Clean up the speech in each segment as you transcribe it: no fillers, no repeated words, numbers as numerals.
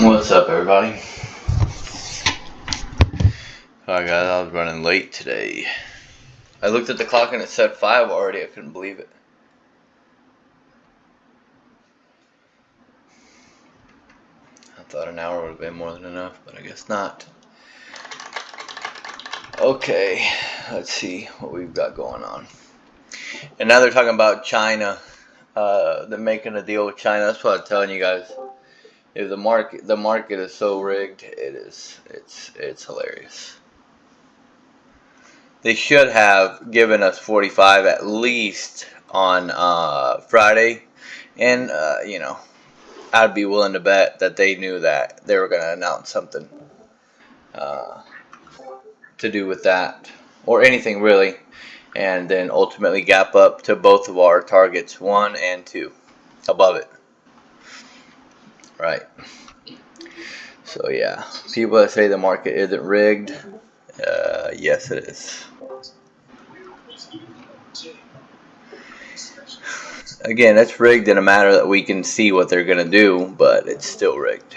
What's up, everybody? Alright guys, I was running late today. I looked at the clock and it said 5 already. I couldn't believe it. I thought an hour would have been more than enough, but I guess not. Okay, let's see what we've got going on. And now they're talking about China. They're making a deal with China. That's what I'm telling you guys. If the market is so rigged, it's hilarious. They should have given us 45 at least on Friday, and you know, I'd be willing to bet that they knew that they were going to announce something to do with that, or anything really, and then ultimately gap up to both of our targets, 1 and 2, above it. Right. So yeah, people that say the market isn't rigged, yes it is. Again, it's rigged in a manner that we can see what they're going to do, but it's still rigged.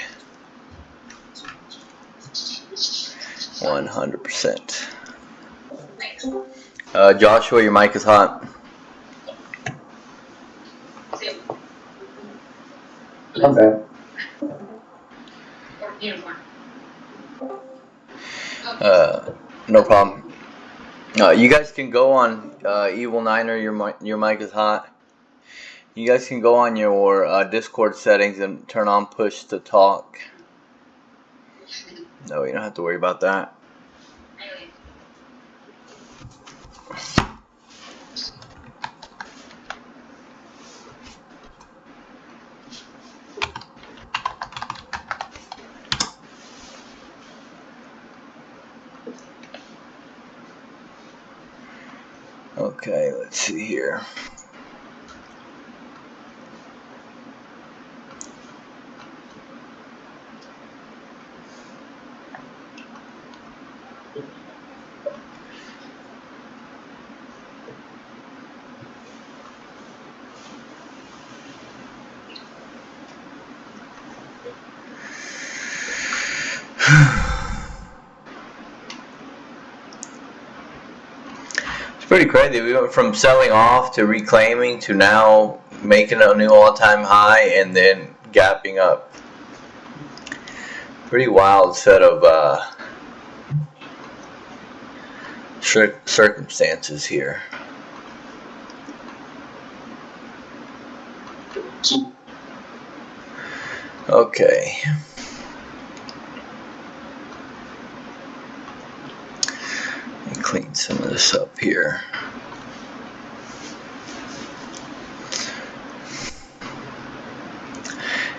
100%. Joshua, your mic is hot. Okay. No problem. You guys can go on Evil Niner. Your mic is hot. You guys can go on your Discord settings and turn on push to talk. No, you don't have to worry about that. Okay, let's see here. It's pretty crazy. We went from selling off to reclaiming to now making a new all-time high and then gapping up. Pretty wild set of circumstances here. Okay. Let me clean some of this up here.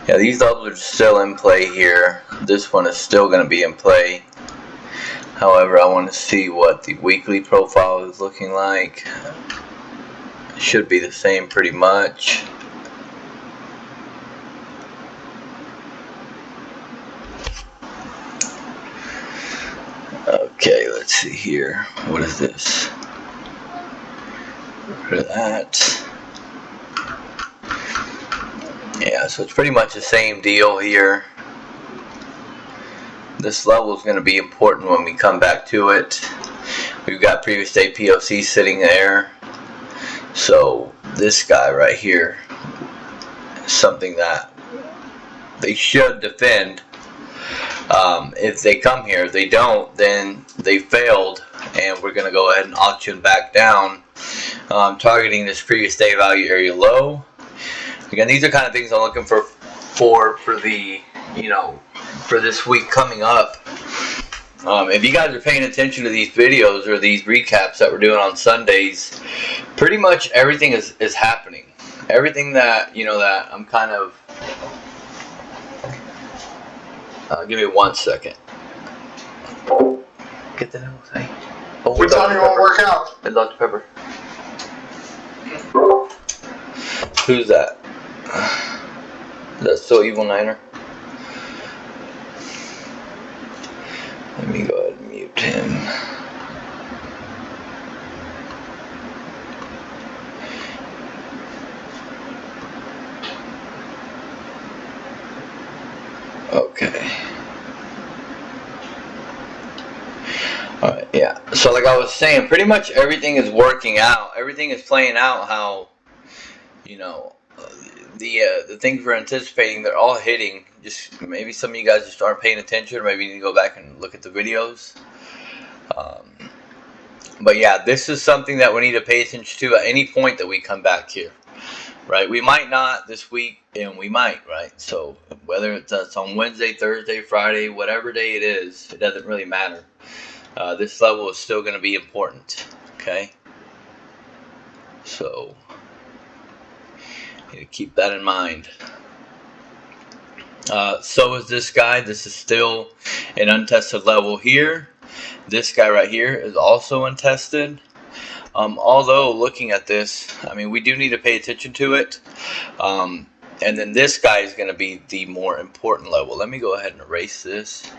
Yeah, these levels are still in play here. This one is still going to be in play. However, I want to see what the weekly profile is looking like. It should be the same pretty much. Okay, let's see here. What is this? Rid of that. Yeah, so it's pretty much the same deal here. This level is going to be important when we come back to it. We've got previous day POC sitting there. So this guy right here is something that they should defend. If they come here, if they don't, then they failed, and we're going to go ahead and auction back down, targeting this previous day value area low. Again, these are kind of things I'm looking for the, you know, for this week coming up. If you guys are paying attention to these videos or these recaps that we're doing on Sundays, pretty much everything is happening. Everything that, you know, that I'm kind of... give me 1 second. Get the nose, hey. Oh, what time you want to work out? Hey, Dr. Pepper. Who's that? Is that still Evil Niner? Let me go ahead and mute him. Okay. Alright, yeah. So like I was saying, pretty much everything is working out. Everything is playing out how, you know, the things we're anticipating, they're all hitting. Just maybe some of you guys just aren't paying attention, or maybe you need to go back and look at the videos. But yeah, this is something that we need to pay attention to at any point that we come back here. Right, we might not this week, and we might, right? So whether it's on Wednesday, Thursday, Friday, whatever day it is, it doesn't really matter. This level is still going to be important, okay? So you need to keep that in mind. So is this guy. This is still an untested level here. This guy right here is also untested. Although looking at this, I mean, we do need to pay attention to it. And then this guy is going to be the more important level. Let me go ahead and erase this.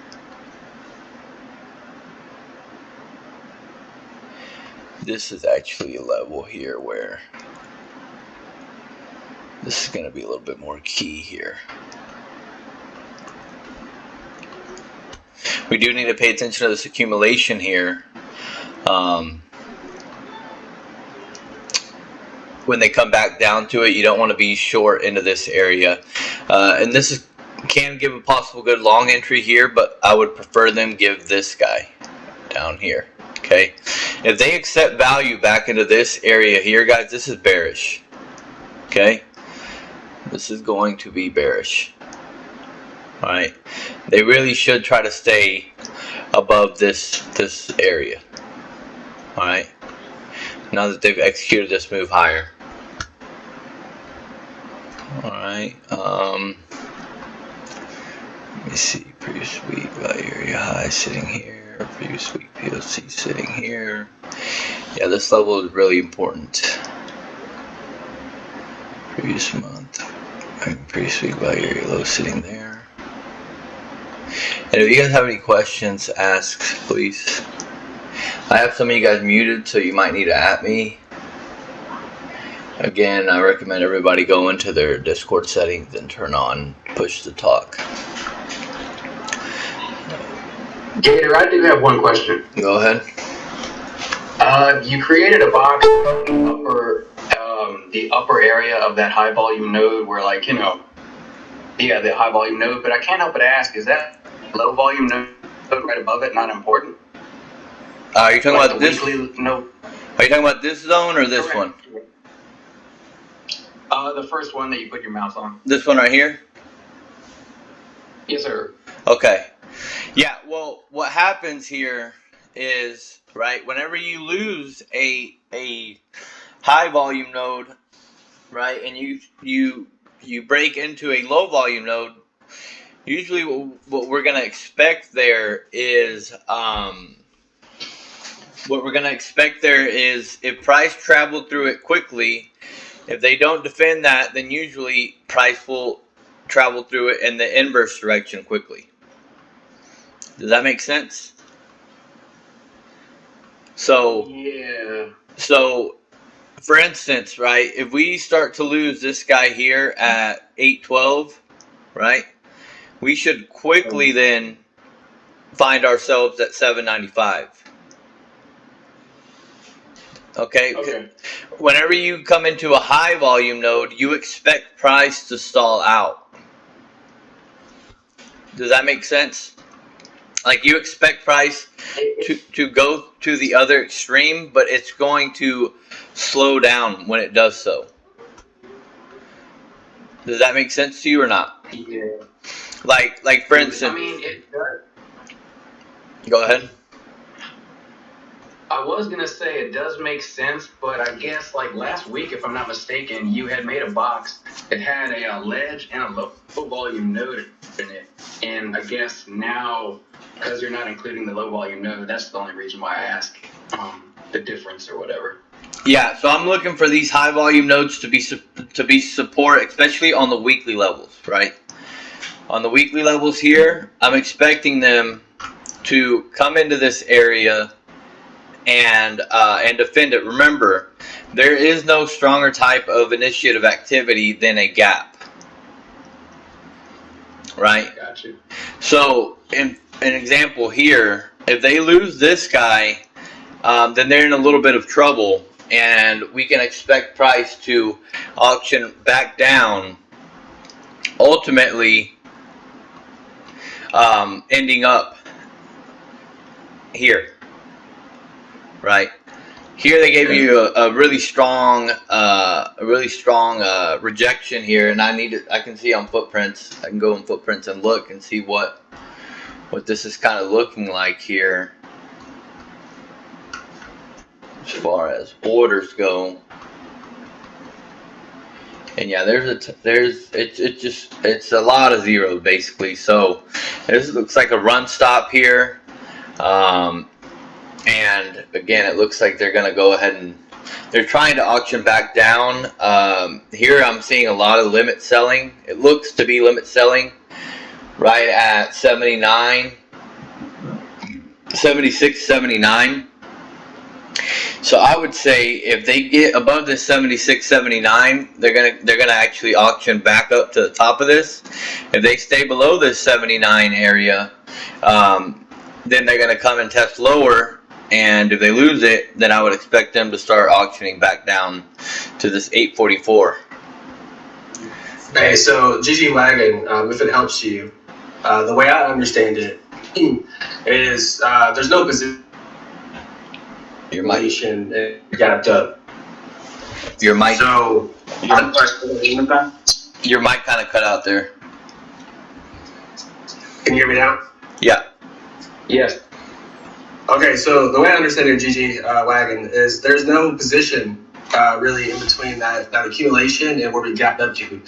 This is actually a level here where this is going to be a little bit more key here. We do need to pay attention to this accumulation here. When they come back down to it, you don't want to be short into this area. And this can give a possible good long entry here, but I would prefer them give this guy down here. Okay, if they accept value back into this area here, guys, this is bearish. Okay, this is going to be bearish. All right, they really should try to stay above this area. All right, now that they've executed this move higher. All right, let me see, previous week value area high sitting here. Previous week POC sitting here. Yeah, this level is really important. Previous month, previous week value area low sitting there. And if you guys have any questions, ask, please. I have some of you guys muted, so you might need to at me. Again, I recommend everybody go into their Discord settings and turn on push to talk. Gator, I do have one question. Go ahead. You created a box the upper area of that high volume node where, like, you know, yeah, the high volume node, but I can't help but ask, is that low volume node right above it not important? Are you talking like about this? No. Are you talking about this zone or this Correct. one? The first one that you put your mouse on. This one right here? Yes, sir. Okay. Yeah, well, what happens here is, right, whenever you lose a high volume node, right, and you break into a low volume node, usually what we're going to expect there is if price traveled through it quickly, if they don't defend that, then usually price will travel through it in the inverse direction quickly. Does that make sense? So, yeah. So, for instance, right, if we start to lose this guy here at 812, right, we should quickly then find ourselves at 795. Okay? Whenever you come into a high volume node, you expect price to stall out. Does that make sense? Like, you expect price to go to the other extreme, but it's going to slow down when it does so. Does that make sense to you or not? Yeah. Like for instance. I mean, it does. Go ahead. I was going to say it does make sense, but I guess like last week, if I'm not mistaken, you had made a box that had a ledge and a low volume node in it. And I guess now, because you're not including the low volume node, that's the only reason why I asked the difference or whatever. Yeah, so I'm looking for these high volume nodes to be support, especially on the weekly levels, right? On the weekly levels here, I'm expecting them to come into this area and defend it. Remember, there is no stronger type of initiative activity than a gap. right? Got you. So in an example here, if they lose this guy, then they're in a little bit of trouble, and we can expect price to auction back down, ultimately ending up here, right? Here they gave you a really strong, rejection here, and I can see on footprints. I can go in footprints and look and see what this is kind of looking like here, as far as orders go. And yeah, it's a lot of zeros basically. So this looks like a run stop here. And again, it looks like they're going to go ahead and they're trying to auction back down. Here I'm seeing a lot of limit selling. It looks to be limit selling right at 79, 76, 79. So I would say if they get above this 76, 79, they're gonna actually auction back up to the top of this. If they stay below this 79 area, then they're gonna come and test lower. And if they lose it, then I would expect them to start auctioning back down to this 844. Hey, so GG Wagon, if it helps you, the way I understand it is there's no position. Your mic gapped up. Your mic. So Your mic kind of cut out there. Can you hear me now? Yeah. Yes. Okay, so the way I understand it, GG Wagon, is there's no position really in between that accumulation and where we gapped up to.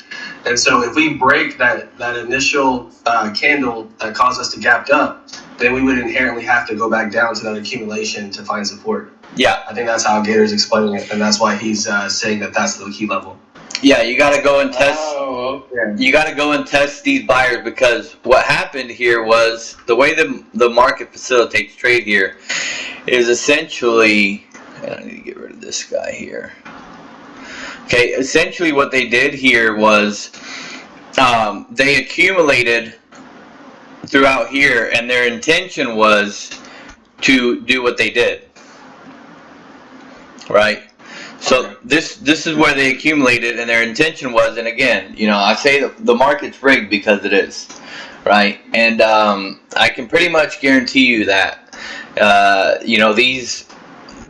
And so if we break that initial candle that caused us to gapped up, then we would inherently have to go back down to that accumulation to find support. Yeah. I think that's how Gator's explaining it, and that's why he's saying that that's the key level. Yeah, you got to go and test. Oh, okay. You got to go and test these buyers, because what happened here was the way the market facilitates trade here is essentially. And I need to get rid of this guy here. Okay, essentially what they did here was they accumulated throughout here, and their intention was to do what they did, right? So this is where they accumulated, and their intention was, and again, I say that the market's rigged because it is, right? And I can pretty much guarantee you that, these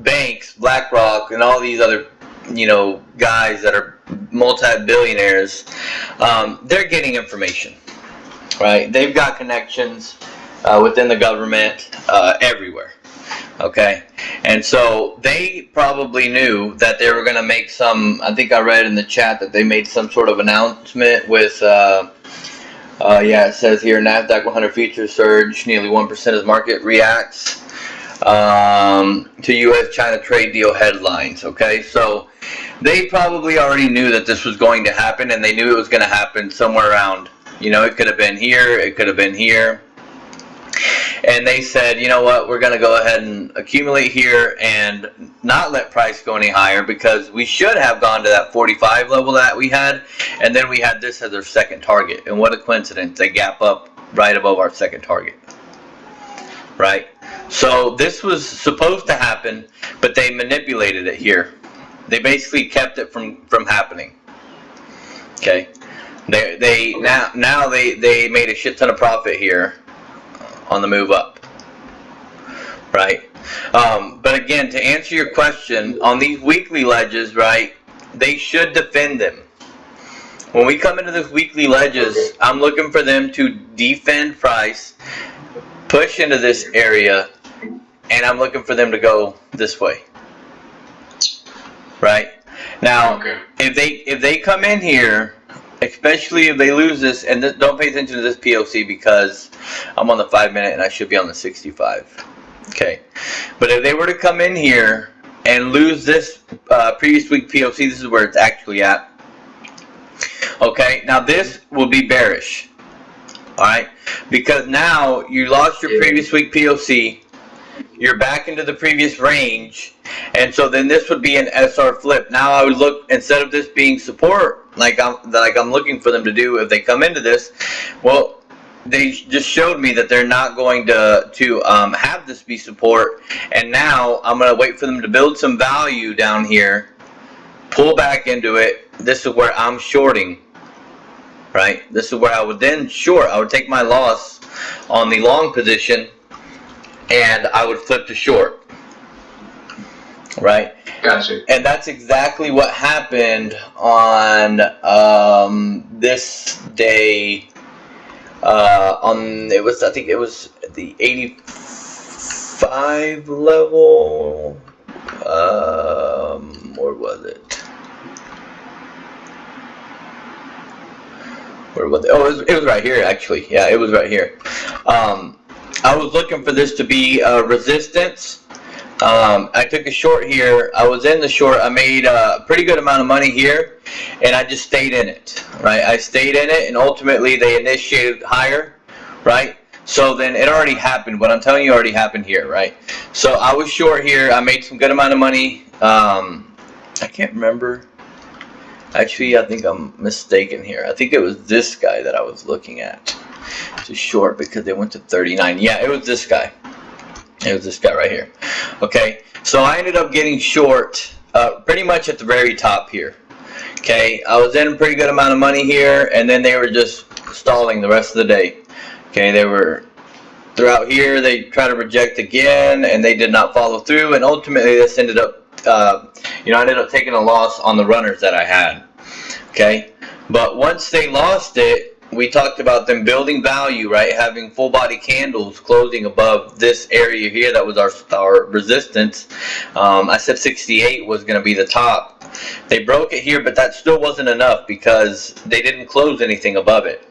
banks, BlackRock, and all these other, guys that are multi-billionaires, they're getting information, right? They've got connections within the government everywhere. Okay, and so they probably knew that they were going to make some. I think I read in the chat that they made some sort of announcement with. It says here Nasdaq 100 futures surge nearly 1% as market reacts to U.S.-China trade deal headlines. Okay, so they probably already knew that this was going to happen, and they knew it was going to happen somewhere around. It could have been here, it could have been here. And they said, you know what, we're going to go ahead and accumulate here and not let price go any higher, because we should have gone to that 45 level that we had, and then we had this as our second target. And what a coincidence, they gap up right above our second target, right? So this was supposed to happen, but they manipulated it here. They basically kept it from happening. Okay, now they made a shit ton of profit here on the move up, right? But again, to answer your question, on these weekly ledges, right, they should defend them. When we come into these weekly ledges, I'm looking for them to defend price, push into this area, and I'm looking for them to go this way, right? Now, if they come in here, especially if they lose this, and don't pay attention to this POC because I'm on the 5-minute and I should be on the 65. Okay, but if they were to come in here and lose this previous week POC, this is where it's actually at. Okay, now this will be bearish. All right, because now you lost your previous week POC. You're back into the previous range, and so then this would be an SR flip. Now I would look, instead of this being support, like I'm looking for them to do if they come into this, well, they just showed me that they're not going to have this be support, and now I'm going to wait for them to build some value down here, pull back into it. This is where I'm shorting, right? This is where I would then short. I would take my loss on the long position and I would flip to short, right? Gotcha. And that's exactly what happened on this day. I think it was the 85 level. Where was it? Where was it? Oh, it was right here, actually. Yeah, it was right here. I was looking for this to be resistance. I took a short here. I was in the short. I made a pretty good amount of money here, and I just stayed in it, right? I stayed in it, and ultimately they initiated higher, right? So then it already happened. What I'm telling you already happened here, right? So I was short here. I made some good amount of money. I can't remember. Actually, I think I'm mistaken here. I think it was this guy that I was looking at. It's short because they went to 39. Yeah, it was this guy. It was this guy right here. Okay, so I ended up getting short pretty much at the very top here. Okay, I was in a pretty good amount of money here, and then they were just stalling the rest of the day. Okay, they were throughout here. They tried to reject again, and they did not follow through. And ultimately, this ended up, I ended up taking a loss on the runners that I had. Okay, but once they lost it, we talked about them building value, right? Having full body candles closing above this area here. That was our resistance. I said 68 was going to be the top. They broke it here, but that still wasn't enough because they didn't close anything above it,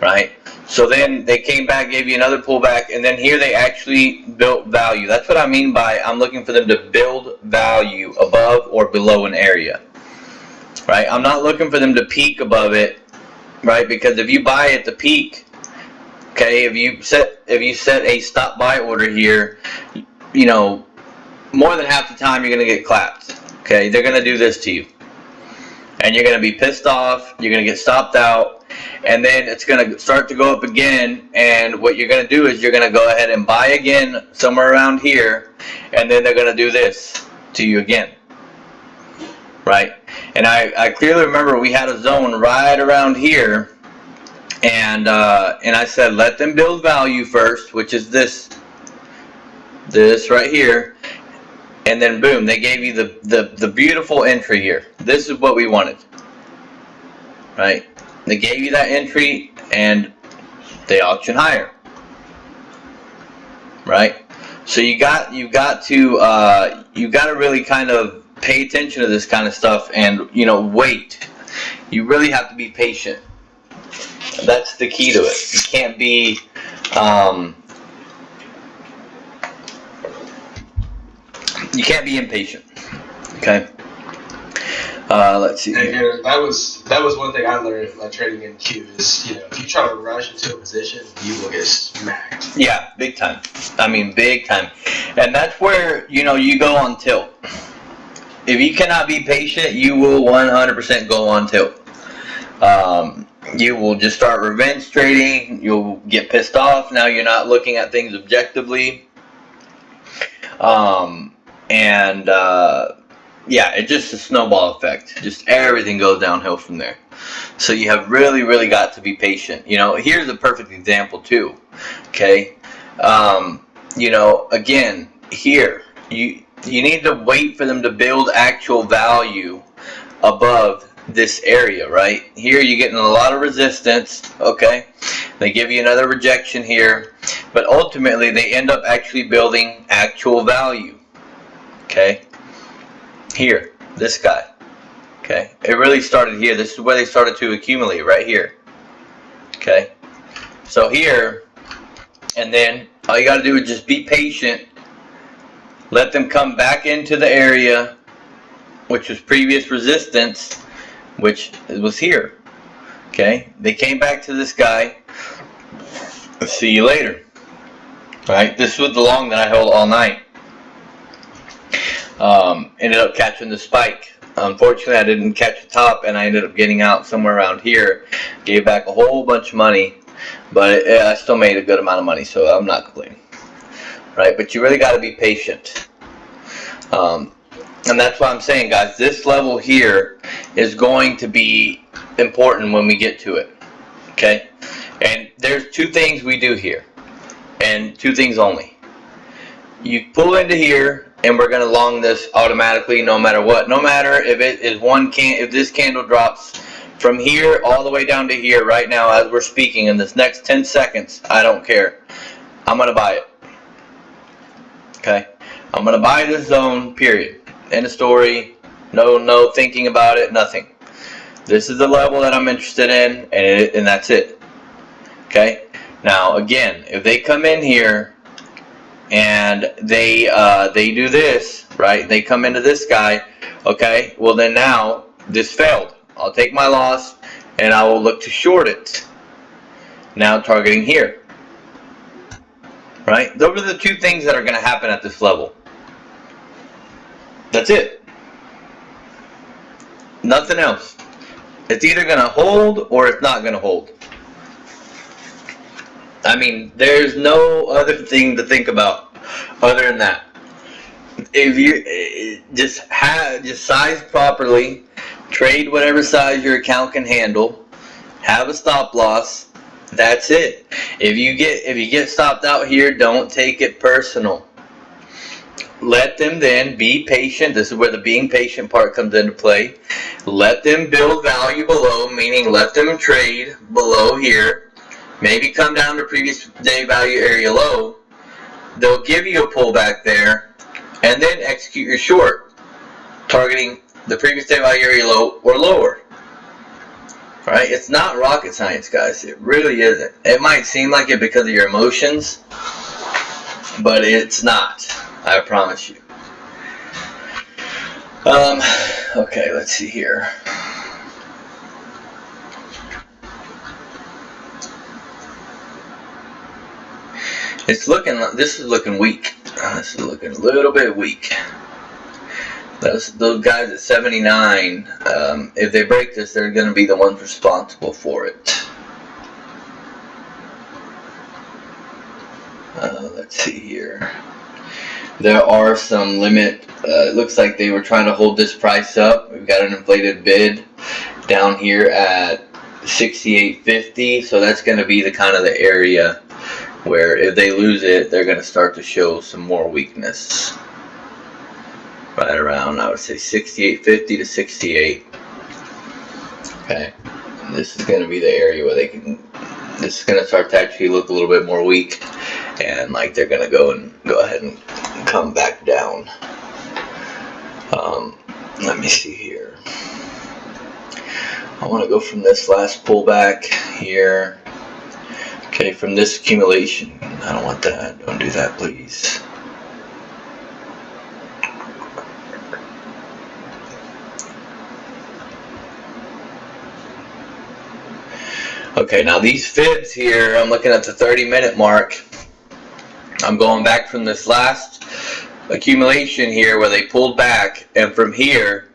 right? So then they came back, gave you another pullback, and then here they actually built value. That's what I mean by I'm looking for them to build value above or below an area, right? I'm not looking for them to peak above it, right? Because if you buy at the peak, okay, if you set a stop buy order here, you know, more than half the time you're going to get clapped. Okay, they're going to do this to you, and you're going to be pissed off. You're going to get stopped out, and then it's going to start to go up again. And what you're going to do is you're going to go ahead and buy again somewhere around here, and then they're going to do this to you again, right? And I clearly remember we had a zone right around here, and I said let them build value first, which is this right here, and then boom, they gave you the beautiful entry here. This is what we wanted, right? They gave you that entry, and they auction higher, right? So you got to really kind of pay attention to this kind of stuff, and wait. You really have to be patient. That's the key to it. You can't be impatient. Okay. Let's see. And that was one thing I learned by trading NQ is if you try to rush into a position, you will get smacked. Yeah, big time. I mean, big time. And that's where you go on tilt. If you cannot be patient, you will 100% go on tilt. You will just start revenge trading. You'll get pissed off. Now you're not looking at things objectively. Yeah, it's just a snowball effect. Just everything goes downhill from there. So you have really, really got to be patient. Here's a perfect example too. Okay. Again, here, you need to wait for them to build actual value above this area, right? Here you're getting a lot of resistance, okay? They give you another rejection here, but ultimately they end up actually building actual value, okay? Here, this guy, okay? It really started here. This is where they started to accumulate, right here, okay? So here, and then all you got to do is just be patient. Let them come back into the area, which was previous resistance, which was here. Okay, they came back to this guy. See you later. Right, this was the long that I held all night. Ended up catching the spike. Unfortunately, I didn't catch the top, and I ended up getting out somewhere around here. Gave back a whole bunch of money. but I still made a good amount of money, so I'm not complaining, right? But you really got to be patient, and that's why I'm saying, guys, this level here is going to be important when we get to it, okay? And there's two things we do here, and two things only. You pull into here, and we're gonna long this automatically, no matter what. No matter if it is if this candle drops from here all the way down to here right now as we're speaking in this next 10 seconds, I don't care. I'm gonna buy it. Okay, I'm gonna buy this zone. Period. End of story. No thinking about it. Nothing. This is the level that I'm interested in, and that's it. Okay. Now again, if they come in here and they do this, right? They come into this guy. Okay. Well then now this failed. I'll take my loss and I will look to short it. Now targeting here. Right? Those are the two things that are going to happen at this level. That's it. Nothing else. It's either going to hold or it's not going to hold. I mean, there's no other thing to think about other than that. If you just size properly, trade whatever size your account can handle, have a stop loss. That's it. If you get stopped out here, don't take it personal. Let them then be patient. This is where the being patient part comes into play. Let them build value below, meaning let them trade below here. Maybe come down to previous day value area low. They'll give you a pullback there, and then execute your short, targeting the previous day value area low or lower. Right? It's not rocket science, guys. It really isn't. It might seem like it because of your emotions, but it's not. I promise you. Okay, let's see here. This is looking weak. This is looking a little bit weak. Those guys at 79, if they break this, they're going to be the ones responsible for it. Let's see here. There are some limit. It looks like they were trying to hold this price up. We've got an inflated bid down here at 68.50, so that's going to be the kind of the area where if they lose it, they're going to start to show some more weakness. Right around, I would say 68.50 to 68. Okay, and this is going to be the area where they can. This is going to start to actually look a little bit more weak, and like they're going to go ahead and come back down. Let me see here. I want to go from this last pullback here. Okay, from this accumulation. I don't want that. Don't do that, please. Okay, now these fibs here, I'm looking at the 30-minute mark. I'm going back from this last accumulation here where they pulled back, and from here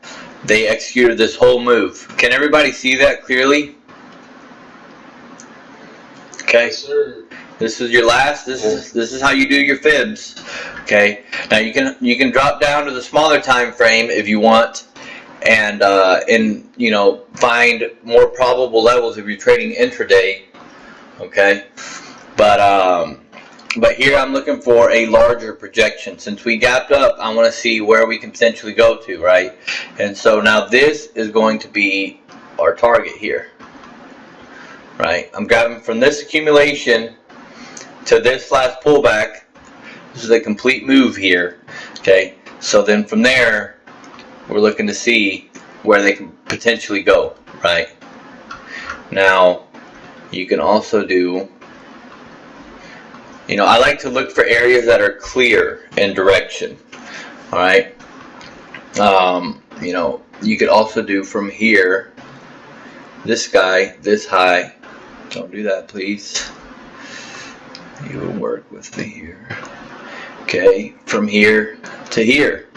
they executed this whole move. Can everybody see that clearly? Okay. Yes, sir. This is your last. This is how you do your fibs. Okay. Now you can drop down to the smaller time frame if you want, and find more probable levels if you're trading intraday. Okay. But here I'm looking for a larger projection. Since we gapped up, I want to see where we can potentially go to, right? And so now this is going to be our target here, right? I'm grabbing from this accumulation to this last pullback. This is a complete move here, okay? So then from there, we're looking to see where they can potentially go, right? Now, you can also do, I like to look for areas that are clear in direction, all right? You could also do from here, this guy, this high. Don't do that, please. You will work with me here. Okay, from here to here,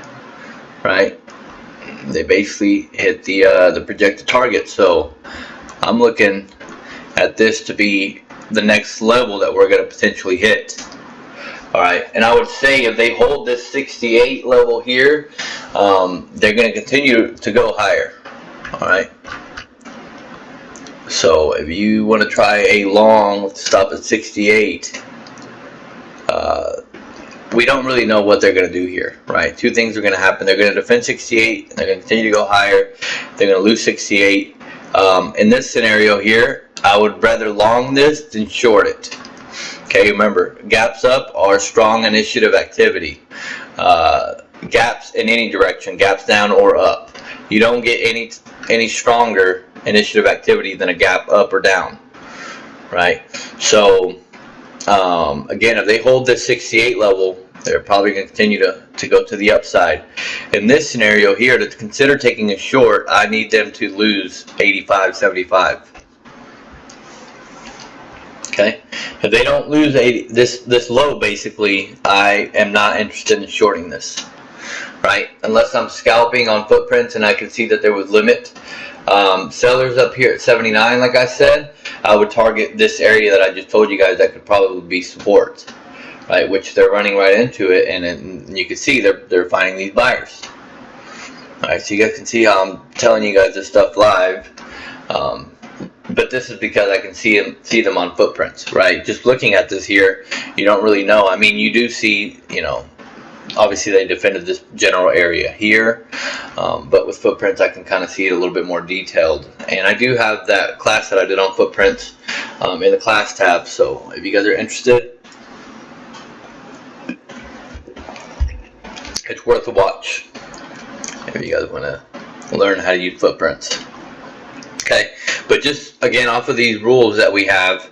right? They basically hit the projected target. So I'm looking at this to be the next level that we're going to potentially hit. Alright, and I would say if they hold this 68 level here, they're going to continue to go higher. Alright, so if you want to try a long stop at 68, we don't really know what they're going to do here, right? Two things are going to happen. They're going to defend 68, and they're going to continue to go higher. They're going to lose 68. In this scenario here, I would rather long this than short it. Okay, remember, gaps up are strong initiative activity. Gaps in any direction, gaps down or up. You don't get any stronger initiative activity than a gap up or down, right? So, again, if they hold this 68 level, they're probably going to continue to go to the upside. In this scenario here, to consider taking a short, I need them to lose 85, 75. Okay, if they don't lose 80, this low, basically, I am not interested in shorting this, right? Unless I'm scalping on footprints and I can see that there was limit. Sellers up here at 79, like I said, I would target this area that I just told you guys that could probably be support, right? Which they're running right into it, and you can see they're finding these buyers. All right, so you guys can see how I'm telling you guys this stuff live. But this is because I can see them on footprints, right? Just looking at this here, you don't really know. I mean, you do see, you know, obviously they defended this general area here, but with footprints I can kind of see it a little bit more detailed. And I do have that class that I did on footprints in the class tab, so if you guys are interested, it's worth a watch if you guys want to learn how to use footprints. Okay, but just again off of these rules that we have,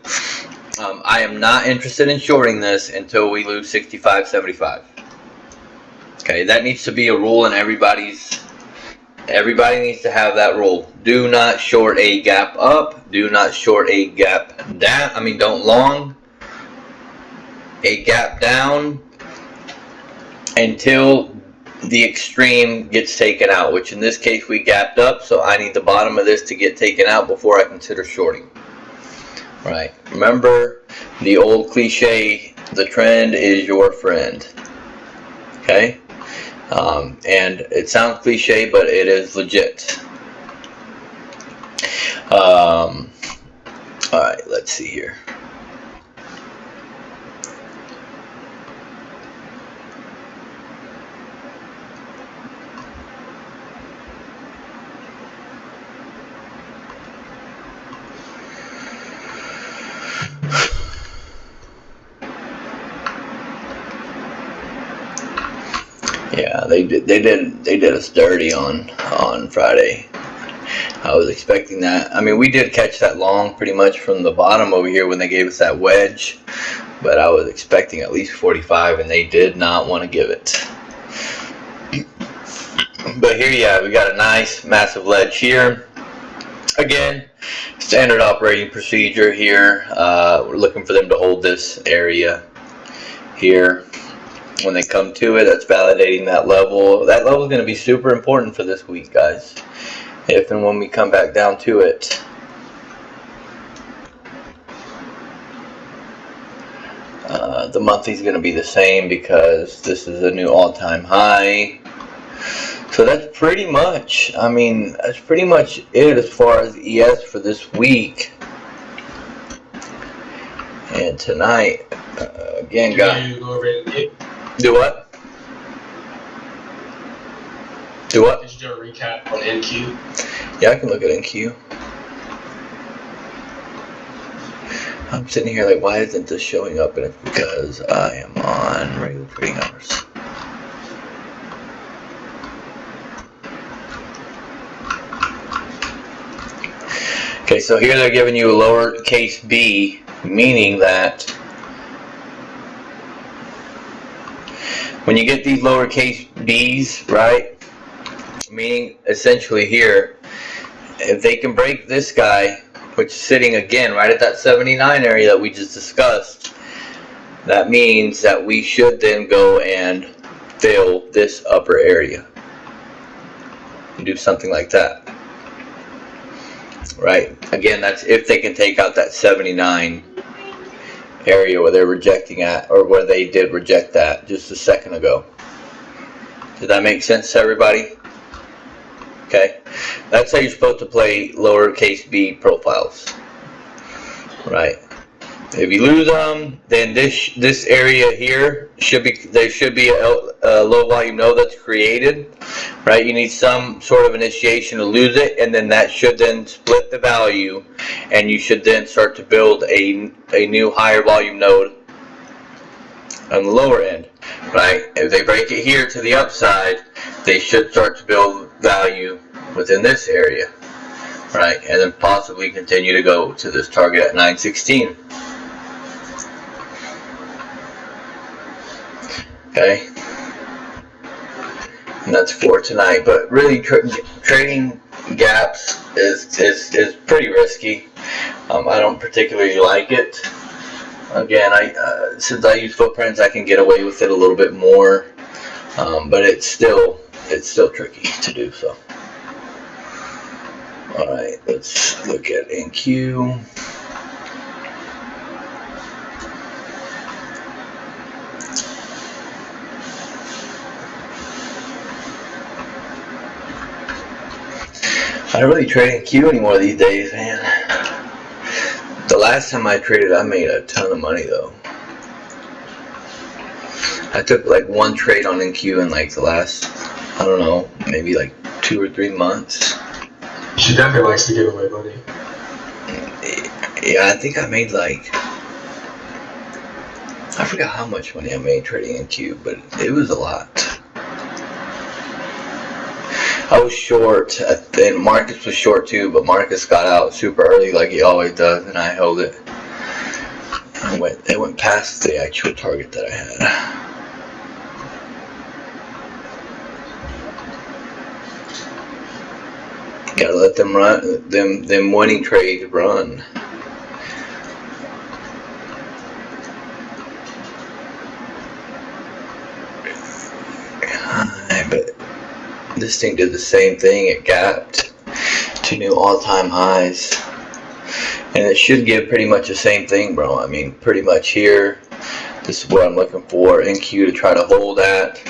I am not interested in shorting this until we lose 65, 75. Okay, that needs to be a rule in everybody needs to have that rule. Do not short a gap up, do not short a gap down. I mean, don't long a gap down until the extreme gets taken out, which in this case we gapped up, so I need the bottom of this to get taken out before I consider shorting. Right, remember the old cliche, the trend is your friend. Okay, and it sounds cliche, but it is legit. Alright, let's see here. Yeah, they did us dirty on Friday. I was expecting that. I mean, we did catch that long pretty much from the bottom over here when they gave us that wedge, but I was expecting at least 45, and they did not want to give it. But here, yeah, we got a nice massive ledge here. Again, standard operating procedure here. We're looking for them to hold this area here. When they come to it, that's validating that level. That level is going to be super important for this week, guys. If and when we come back down to it. The monthly is going to be the same because this is a new all-time high. So that's pretty much, I mean, that's pretty much it as far as ES for this week. And tonight, again, guys. Do what? Do what? Did you do a recap on NQ? Yeah, I can look at NQ. I'm sitting here like, why isn't this showing up? And it's because I am on regular trading hours. Okay, so here they're giving you a lowercase b, meaning that when you get these lowercase b's, right, meaning essentially here, if they can break this guy, which is sitting again right at that 79 area that we just discussed, that means that we should then go and fill this upper area and do something like that. Right, again, that's if they can take out that 79 area where they're rejecting at, or where they did reject that just a second ago. Did that make sense to everybody? Okay, that's how you're supposed to play lowercase b profiles, right? If you lose them, then this area here should be, there should be a low volume node that's created, right? You need some sort of initiation to lose it, and then that should then split the value, and you should then start to build a new higher volume node on the lower end, right? If they break it here to the upside, they should start to build value within this area, right? And then possibly continue to go to this target at 916. Okay, and that's for tonight. But really, trading gaps is pretty risky. I don't particularly like it. Again, since I use footprints, I can get away with it a little bit more, but it's still tricky to do so. All right, let's look at NQ. I don't really trade NQ anymore these days, man. The last time I traded, I made a ton of money though. I took like one trade on NQ in like the last, I don't know, maybe like 2 or 3 months. She definitely likes to give away money. Yeah, I think I made like, I forgot how much money I made trading NQ, but it was a lot. I was short, and Marcus was short too, but Marcus got out super early like he always does, and I held it. It went past the actual target that I had. Gotta let them run, them winning trades run. But this thing did the same thing. It gapped to new all-time highs, and it should give pretty much the same thing, bro. I mean, pretty much here. This is what I'm looking for NQ to try to hold at.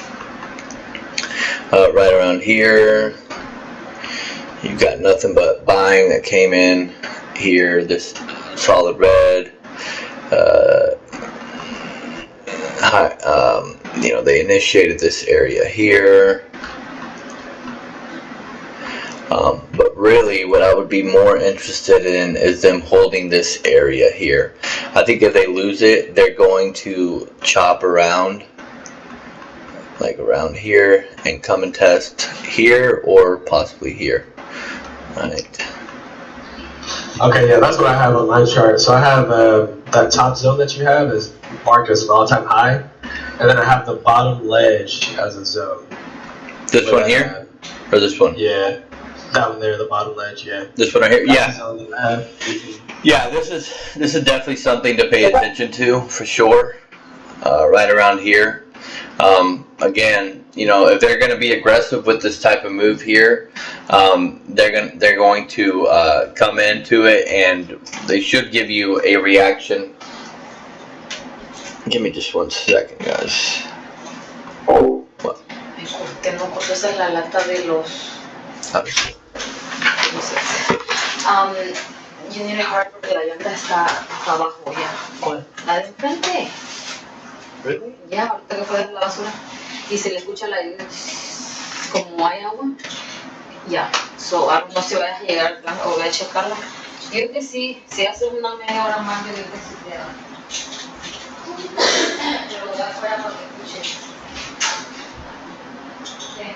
Right around here, you've got nothing but buying that came in here. This solid red. You know, they initiated this area here. But really what I would be more interested in is them holding this area here. I think if they lose it, they're going to chop around, like around here, and come and test here or possibly here. Alright. Okay, yeah, that's what I have on my chart. So I have that top zone that you have is marked as an all-time high, and then I have the bottom ledge as a zone. This one here? Or this one? Yeah. That one there, the bottom ledge, yeah. This one right here? That's Yeah. Yeah, this is definitely something to pay attention to for sure. Right around here. Again, you know, if they're going to be aggressive with this type of move here, they're going to come into it, and they should give you a reaction. Give me just 1 second, guys. What? You need a hard porque la llanta está abajo ya. ¿Cuál? La de enfrente. Really? Ya, ahorita que fue la basura. Y se le escucha la como hay agua. Ya. So, no se vaya a llegar al blanco, voy a checarla. Yo creo que sí, si hace una media hora más, yo creo que sí te da. Pero voy afuera para que escuche. Okay.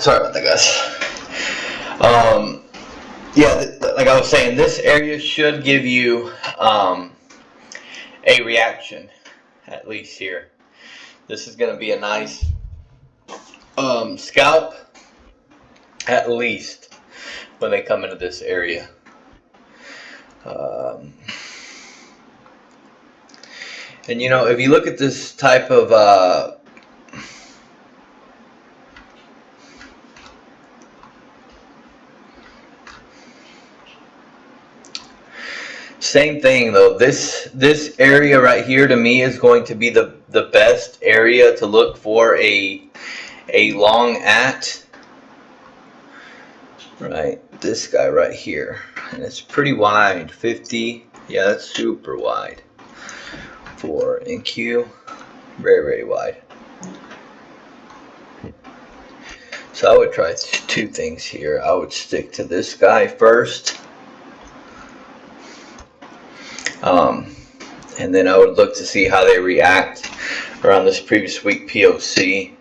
sorry about that, guys. Yeah, like I was saying, this area should give you a reaction, at least here. This is going to be a nice scalp, at least, when they come into this area. And you know, if you look at this type of same thing though, this area right here to me is going to be the best area to look for a long at. Right, this guy right here, and it's pretty wide, 50. Yeah, that's super wide for NQ, very wide. So I would try two things here. I would stick to this guy first, and then I would look to see how they react around this previous week POC.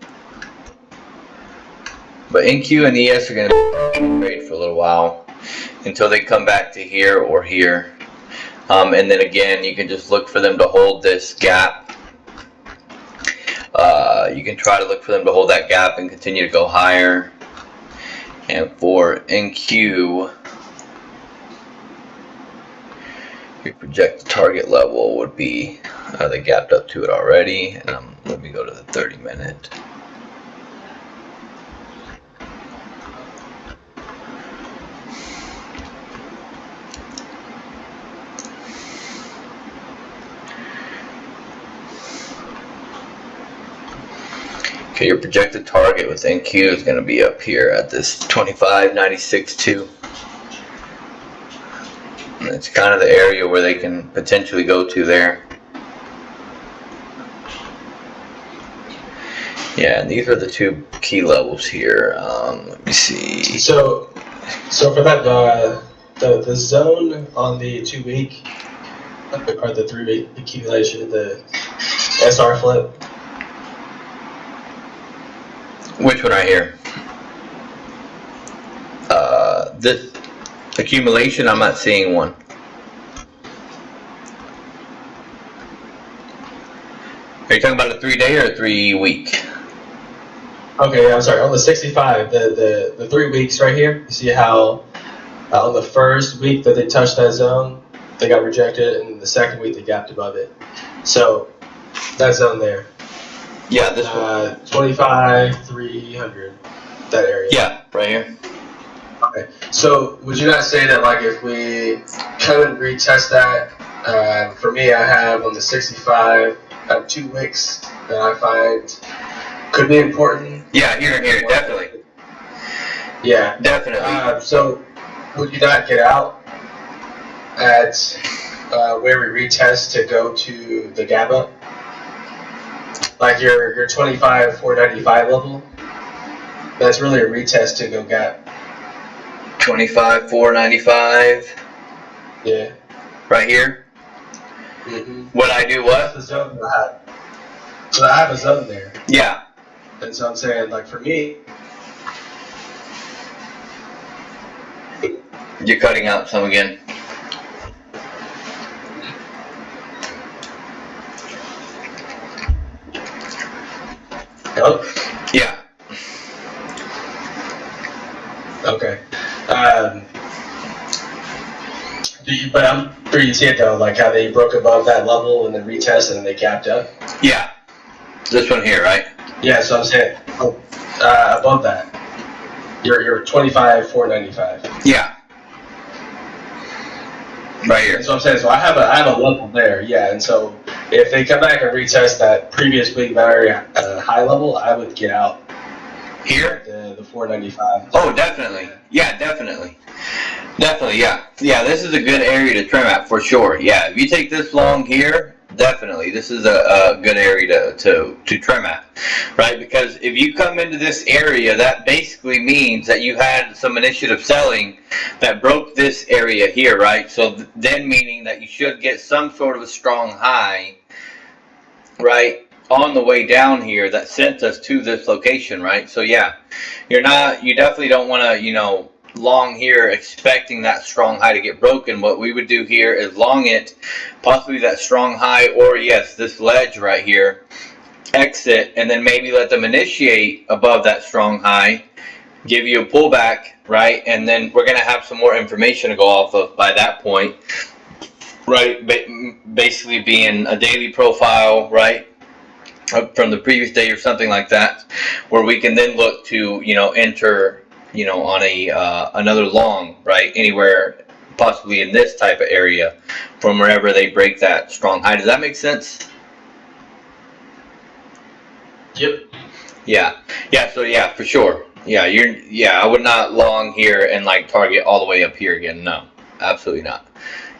But NQ and ES are going to be great for a little while until they come back to here or here. And then again, you can just look for them to hold this gap. You can try to look for them to hold that gap and continue to go higher. And for NQ, your projected target level would be, they gapped up to it already. And let me go to the 30-minute. Okay, your projected target with NQ is going to be up here at this 25.96.2. It's kind of the area where they can potentially go to there. Yeah, and these are the two key levels here. Let me see. So for that, the zone on the 2 week or the 3 week accumulation, the SR flip. Which one right here? This accumulation, I'm not seeing one. Are you talking about a 3-day or a 3 week? Okay, I'm sorry. On the 65, the 3 weeks right here, you see how on the first week that they touched that zone, they got rejected, and the second week they gapped above it. So that zone there. Yeah, this one. 25,300, that area. Yeah, right here. Okay. So would you not say that, like, if we come and retest that, for me, I have on the 65, I have 2 wicks that I find could be important. Yeah, here, definitely. Yeah. Definitely. So would you not get out at where we retest to go to the gap up? Like your 25,495 level? That's really a retest to go gap. 25,495. Yeah. Right here. Mm-hmm. Would I do what? That's the zone I have. So I have a zone there. Yeah. And so I'm saying, like, for me, You're cutting out some again. hello? Yeah. Okay. But I'm sure you see it though, like how they broke above that level and then retest and then they gapped up. Yeah. This one here, right? Yeah, so I'm saying above that. You're 25,495. Yeah. Right here. And so I'm saying, so I have a level there, yeah. And so if they come back and retest that previous week very high level, I would get out. Here? The 495. Oh, definitely. Yeah, definitely. Definitely, yeah. Yeah, this is a good area to trim at for sure. Yeah, if you take this long here, definitely, this is a good area to trim at, right? Because if you come into this area, that basically means that you had some initiative selling that broke this area here, right? So then meaning that you should get some sort of a strong high, right? on the way down here that sent us to this location, right? So yeah, you definitely don't want to, you know, long here expecting that strong high to get broken. What we would do here is long it, possibly that strong high, or yes, this ledge right here, exit, and then maybe let them initiate above that strong high, give you a pullback, right? And then we're going to have some more information to go off of by that point, right? Basically being a daily profile, right, from the previous day or something like that, where we can then look to, you know, enter, you know, on a another long, right, anywhere possibly in this type of area from wherever they break that strong high. Does that make sense? Yep. Yeah. So yeah, for sure. Yeah, I would not long here and like target all the way up here again. No, absolutely not.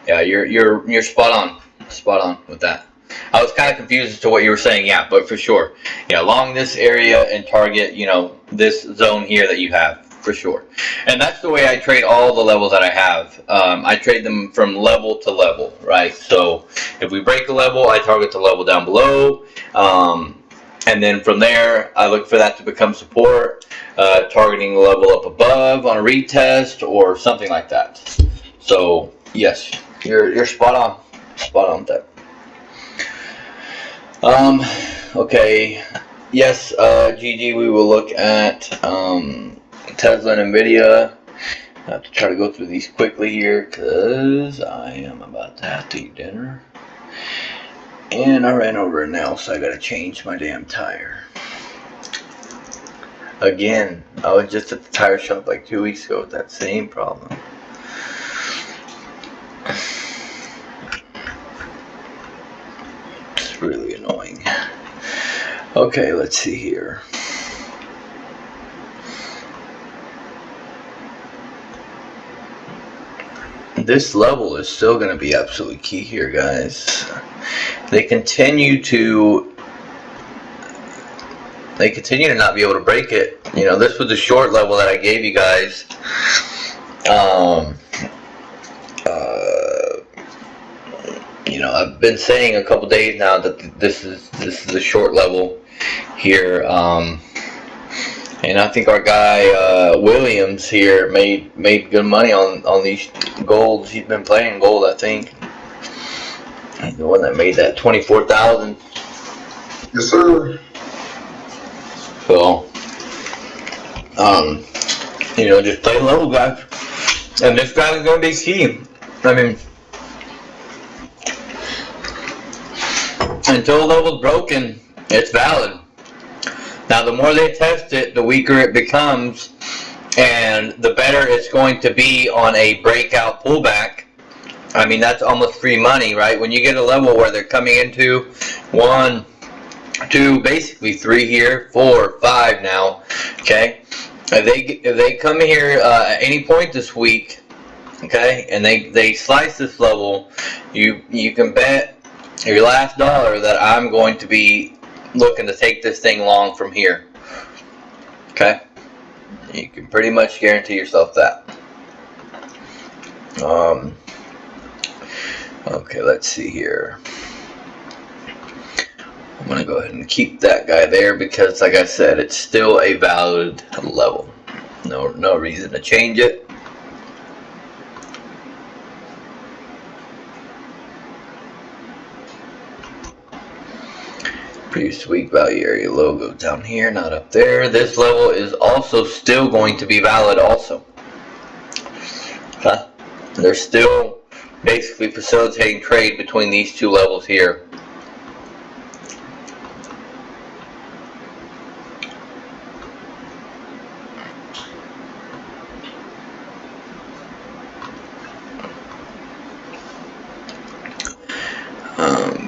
Yeah, you're spot on with that. I was kind of confused as to what you were saying. Yeah, but for sure, yeah, long this area and target, you know, this zone here that you have, for sure. And that's the way I trade all the levels that I have. I trade them from level to level, right? So if we break a level, I target the level down below. And then from there, I look for that to become support, targeting the level up above on a retest or something like that. So yes, you're spot on with that. Okay, yes, GG, we will look at Tesla and NVIDIA. I have to try to go through these quickly here because I am about to have to eat dinner. And I ran over a nail, so I gotta change my damn tire. Again, I was just at the tire shop like 2 weeks ago with that same problem. It's really annoying. Okay, let's see here. This level is still going to be absolutely key here, guys. They continue to not be able to break it. You know, this was the short level that I gave you guys. You know, I've been saying a couple days now that this is a short level here. And I think our guy Williams here made good money on these golds. He's been playing gold, I think. He's the one that made that 24,000. Yes, sir. So, you know, just play level, guys. And this guy is going to be key. I mean, until the level's broken, it's valid. Now, the more they test it, the weaker it becomes, and the better it's going to be on a breakout pullback. I mean, that's almost free money, right? When you get a level where they're coming into 1, 2, basically 3 here, 4, 5 now, okay? If they come here at any point this week, okay, and they slice this level, you can bet your last dollar that I'm going to be looking to take this thing long from here. Okay, you can pretty much guarantee yourself that. Okay, let's see here. I'm gonna go ahead and keep that guy there because, like I said, it's still a valid level. No reason to change it. Previous week value area logo down here, not up there. This level is also still going to be valid also. Okay? They're still basically facilitating trade between these two levels here.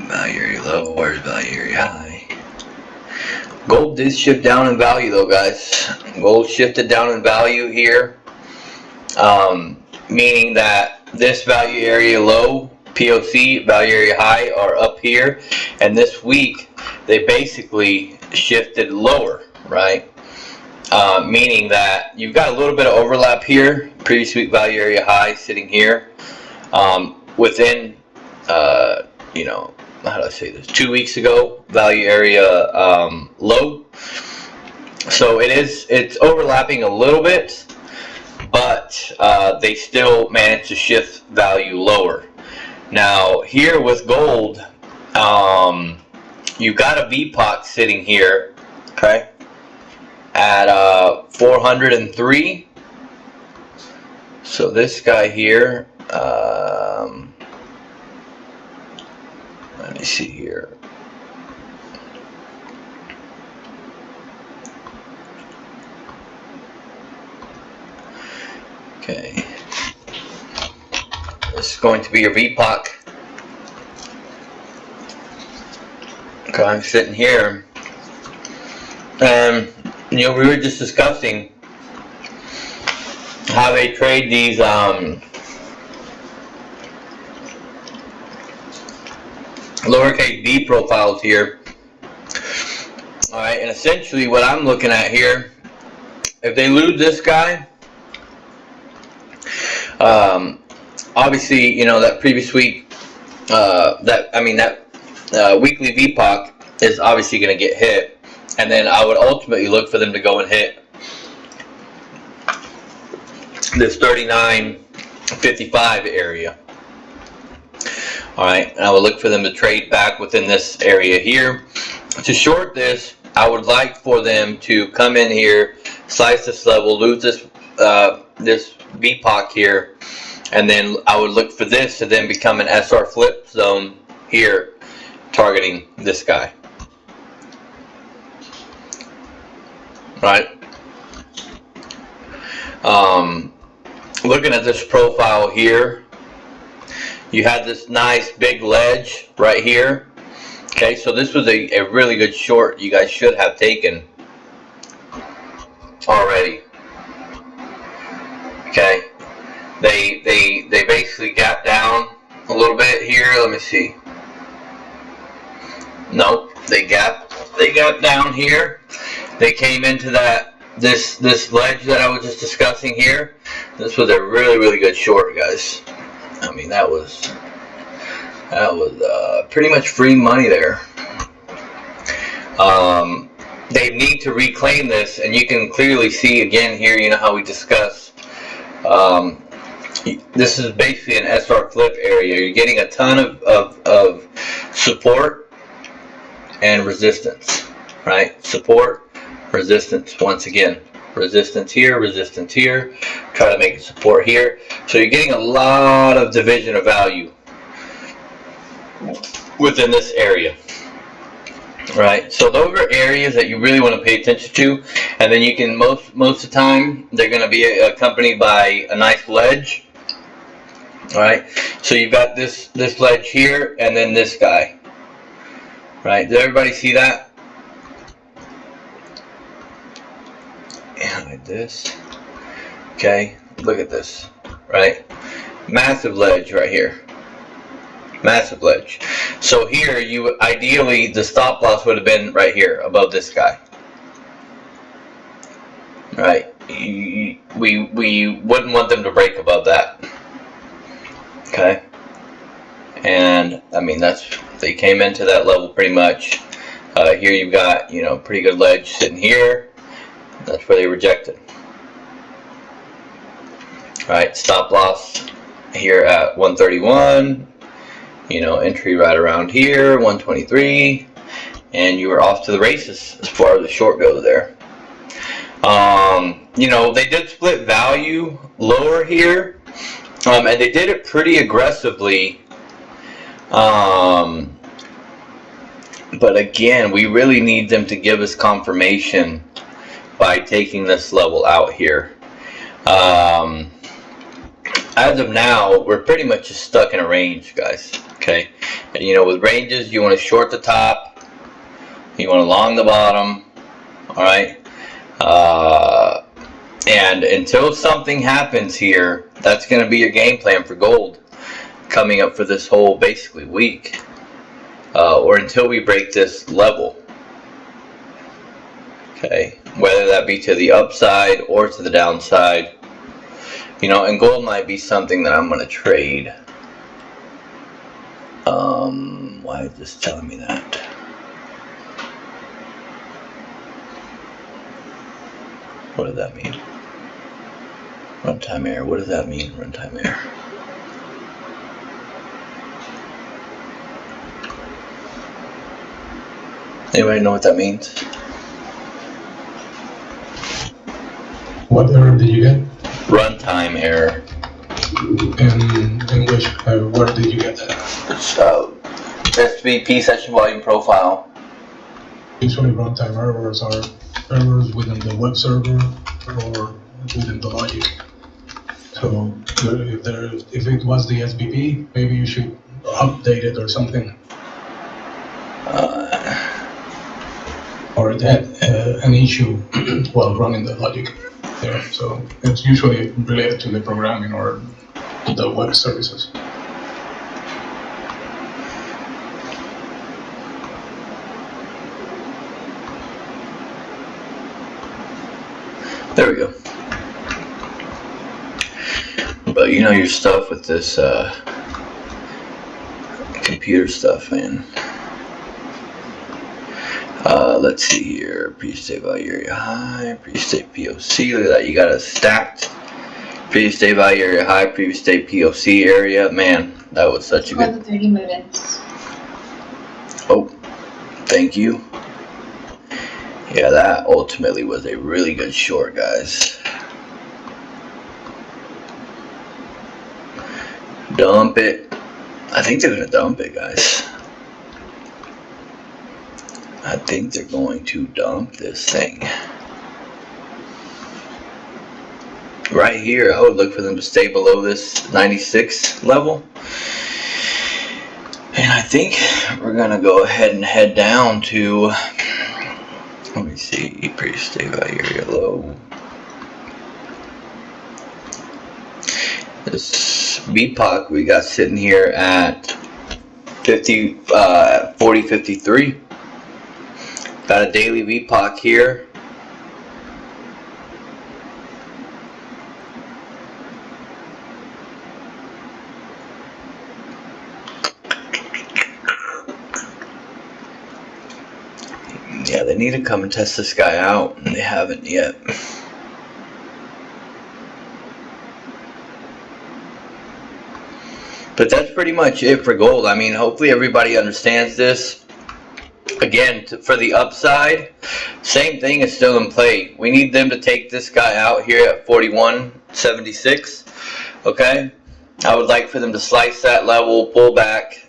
Value area low, where's value area high? Gold did shift down in value though, guys. Gold shifted down in value here, meaning that this value area low, POC, value area high are up here, and this week they basically shifted lower, right? Meaning that you've got a little bit of overlap here, previous week value area high sitting here, within, you know, how do I say this? 2 weeks ago, value area low. So it's overlapping a little bit, but they still managed to shift value lower. Now here with gold, you've got a VPOC sitting here, okay, at 403. So this guy here, let me see here. Okay, this is going to be your VPOC. Okay, I'm sitting here, and you know, we were just discussing how they trade these lowercase b profiles here. All right, and essentially what I'm looking at here, if they lose this guy, obviously, you know, that previous week, weekly VPOC is obviously going to get hit, and then I would ultimately look for them to go and hit this 39.55 area. All right, and I would look for them to trade back within this area here. To short this, I would like for them to come in here, slice this level, lose this this VPOC here, and then I would look for this to then become an SR flip zone here, targeting this guy. Right. Looking at this profile here, you had this nice big ledge right here. Okay, so this was a really good short you guys should have taken already. Okay, they basically gapped down a little bit here. Let me see. Nope, they gapped down here. They came into this ledge that I was just discussing here. This was a really good short, guys. I mean, that was pretty much free money there. They need to reclaim this, and you can clearly see again here, you know how we discussed, this is basically an SR flip area. You're getting a ton of support and resistance, right? Support, resistance, once again. Resistance here, try to make it support here. So you're getting a lot of division of value within this area, right? So those are areas that you really want to pay attention to, and then you can most of the time they're going to be accompanied by a nice ledge. All right, so you've got this ledge here, and then this guy, right? Did everybody see that? Like this. Okay, look at this, right? Massive ledge right here. Massive ledge. So here, you ideally, the stop loss would have been right here above this guy. Right? We wouldn't want them to break above that. Okay? And I mean, they came into that level pretty much. Here you've got, you know, pretty good ledge sitting here. That's where they rejected. Right, stop loss here at 131. You know, entry right around here, 123, and you were off to the races as far as the short goes there. You know, they did split value lower here, and they did it pretty aggressively. But again, we really need them to give us confirmation by taking this level out here. As of now, we're pretty much just stuck in a range, guys. Okay, and you know, with ranges, you want to short the top, you want to long the bottom. All right, and until something happens here, that's going to be your game plan for gold coming up for this whole basically week, or until we break this level. Okay, whether that be to the upside or to the downside. You know, and gold might be something that I'm going to trade. Why is this telling me that? What does that mean? Runtime error. What does that mean, runtime error? Anybody know what that means? What error did you get? Runtime error. In which, where did you get that? SVP session volume profile. Usually runtime errors are errors within the web server or within the logic. So if it was the SVP, maybe you should update it or something. Or it had an issue while running the logic there. So it's usually related to the programming or the web services. There we go. But you know your stuff with this computer stuff, man. Let's see here. Pre-state value area high, pre-state POC. Look at that. You got a stacked pre-state value area high, previous state POC area. Man, that was such a good. 30 minutes. Oh, thank you. Yeah, that ultimately was a really good short, guys. Dump it. I think they're gonna dump it, guys. I think they're going to dump this thing. Right here, I would look for them to stay below this 96 level. And I think we're gonna go ahead and head down to, let me see, pre-stay value area low. This VPOC we got sitting here at 40.53. Got a daily VPOC here. Yeah, they need to come and test this guy out, and they haven't yet. But that's pretty much it for gold. I mean, hopefully everybody understands this. Again, for the upside, same thing is still in play. We need them to take this guy out here at 41.76. Okay? I would like for them to slice that level, pull back,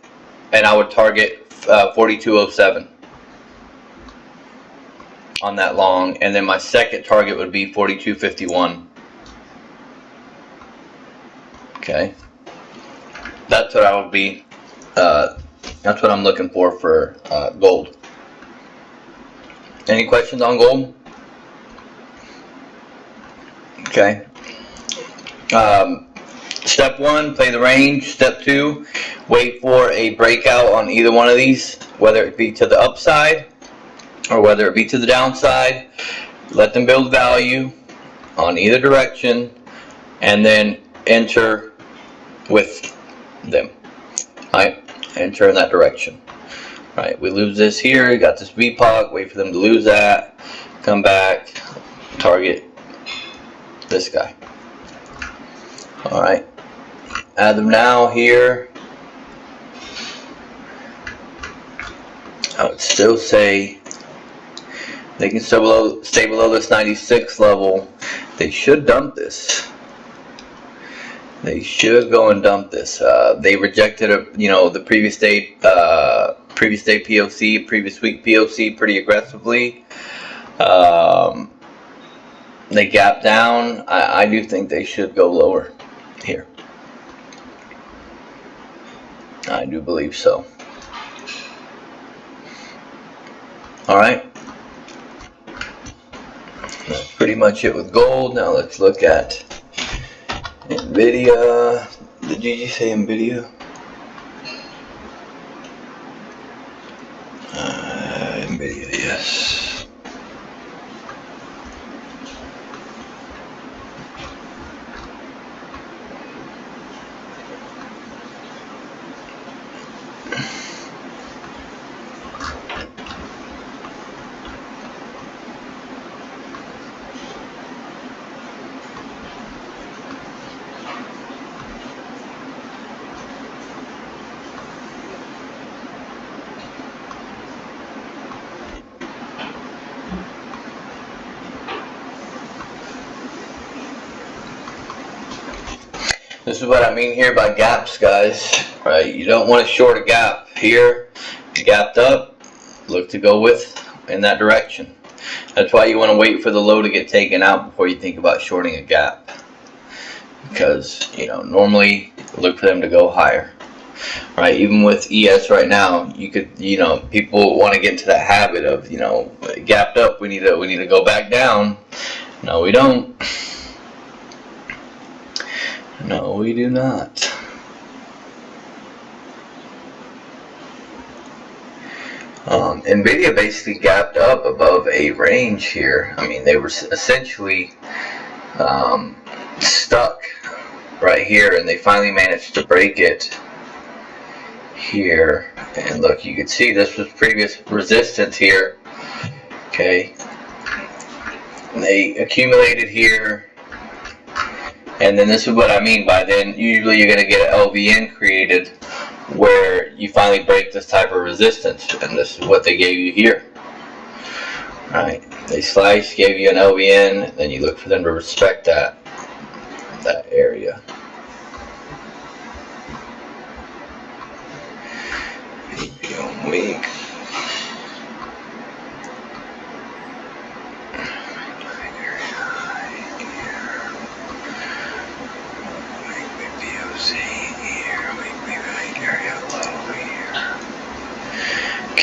and I would target 42.07 on that long. And then my second target would be 42.51. Okay? That's what I would be. That's what I'm looking for gold. Any questions on gold? Okay. Step 1, play the range. Step 2, wait for a breakout on either one of these, whether it be to the upside or whether it be to the downside. Let them build value on either direction, and then enter with them. Alright, enter in that direction. Alright, we lose this here, we got this VPOC, wait for them to lose that, come back, target this guy. Alright, add them now here. I would still say they can still stay below this 96 level. They should dump this. They should go and dump this. They rejected the previous day POC, previous week POC pretty aggressively. They gap down. I do think they should go lower here. I do believe so. Alright. That's pretty much it with gold. Now let's look at NVIDIA. Did you say NVIDIA? NVIDIA, yes. this is what I mean here by gaps, guys. Right? You don't want to short a gap here. Gapped up, look to go with in that direction. That's why you want to wait for the low to get taken out before you think about shorting a gap. Because, you know, normally look for them to go higher. Right? Even with ES right now, you could, you know, people want to get into that habit of, you know, gapped up, we need to go back down. No, we don't. No, we do not. NVIDIA basically gapped up above a range here. I mean, they were essentially stuck right here, and they finally managed to break it here. And look, you can see this was previous resistance here. Okay. And they accumulated here. And then this is what I mean by then, usually you're going to get an LVN created where you finally break this type of resistance, and this is what they gave you here. Right? They sliced, gave you an LVN, then you look for them to respect that area. Weak.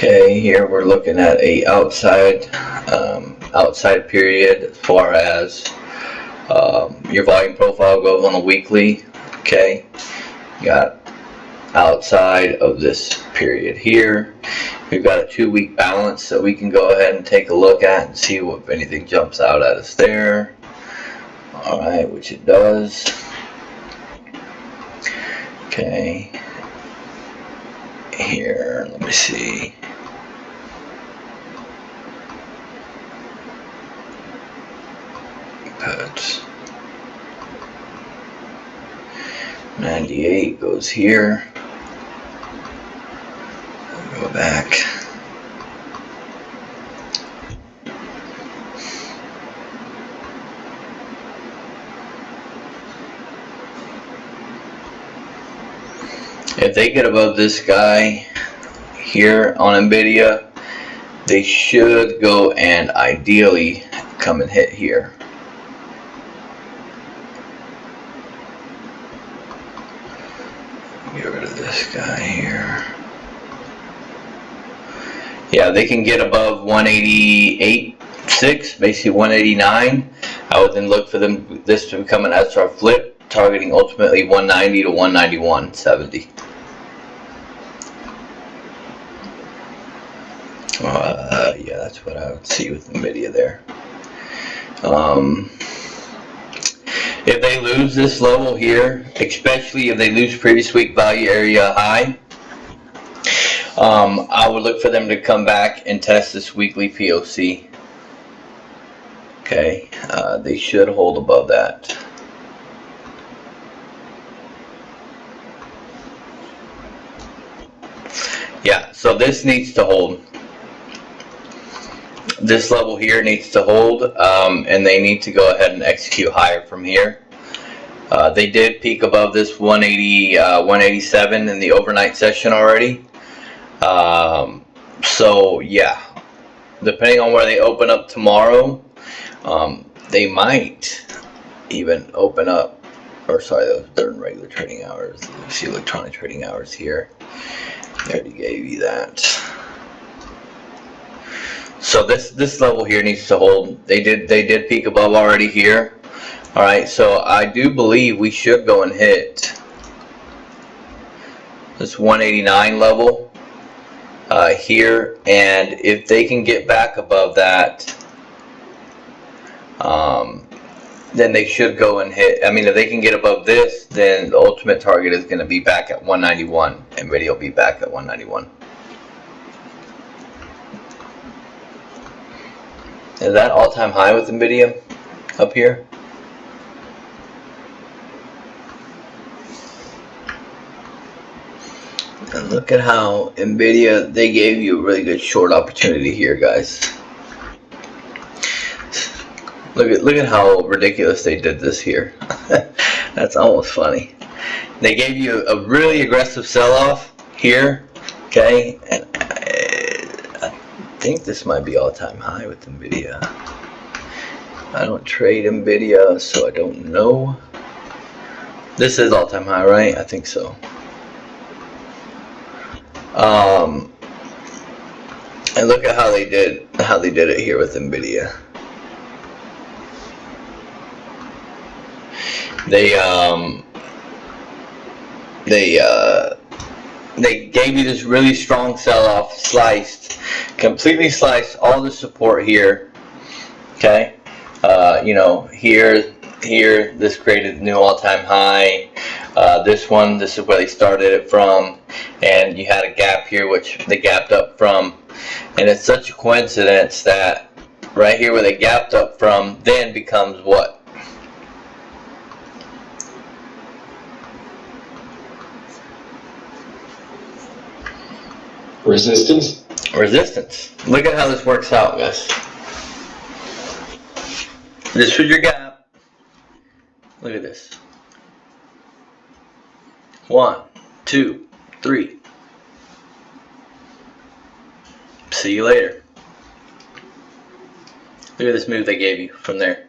Okay, here we're looking at a outside period as far as your volume profile goes on a weekly. Okay, you got outside of this period here. We've got a 2-week balance that we can go ahead and take a look at and see if anything jumps out at us there. All right, which it does. Okay, here, let me see. Put 98 goes here. Go back. If they get above this guy here on NVIDIA, they should go and ideally come and hit here. Get rid of this guy here. Yeah, they can get above 188.6, basically 189. I would then look for this to become an SR flip, targeting ultimately 190 to 191.70. Yeah, that's what I would see with NVIDIA there. If they lose this level here, especially if they lose previous week value area high, I would look for them to come back and test this weekly POC. Okay, they should hold above that. Yeah, so this needs to hold. This level here needs to hold, and they need to go ahead and execute higher from here. They did peak above this 180, 187 in the overnight session already. So yeah, depending on where they open up tomorrow, they might even open up, or sorry, they're in regular trading hours. Let's see electronic trading hours here. They already gave you that. So this level here needs to hold. They did peak above already here. All right, so I do believe we should go and hit this 189 level here, and if they can get back above that, then they should go and hit. I mean, if they can get above this, then the ultimate target is going to be back at 191, and NVIDIA will be back at 191. Is that all-time high with NVIDIA up here? And look at how NVIDIA, they gave you a really good short opportunity here, guys. Look at how ridiculous they did this here. That's almost funny. They gave you a really aggressive sell-off here, okay? And I think this might be all-time high with NVIDIA. I don't trade NVIDIA, so I don't know. This is all-time high, right? I think so. And look at how they did it here with NVIDIA. They gave you this really strong sell-off, completely sliced all the support here. Okay, you know, here, this created new all-time high. This is where they started it from, and you had a gap here, which they gapped up from. And it's such a coincidence that right here where they gapped up from then becomes what? Resistance. Resistance. Look at how this works out, guys. This was your gap. Look at this. 1, 2, 3. See you later. Look at this move they gave you from there.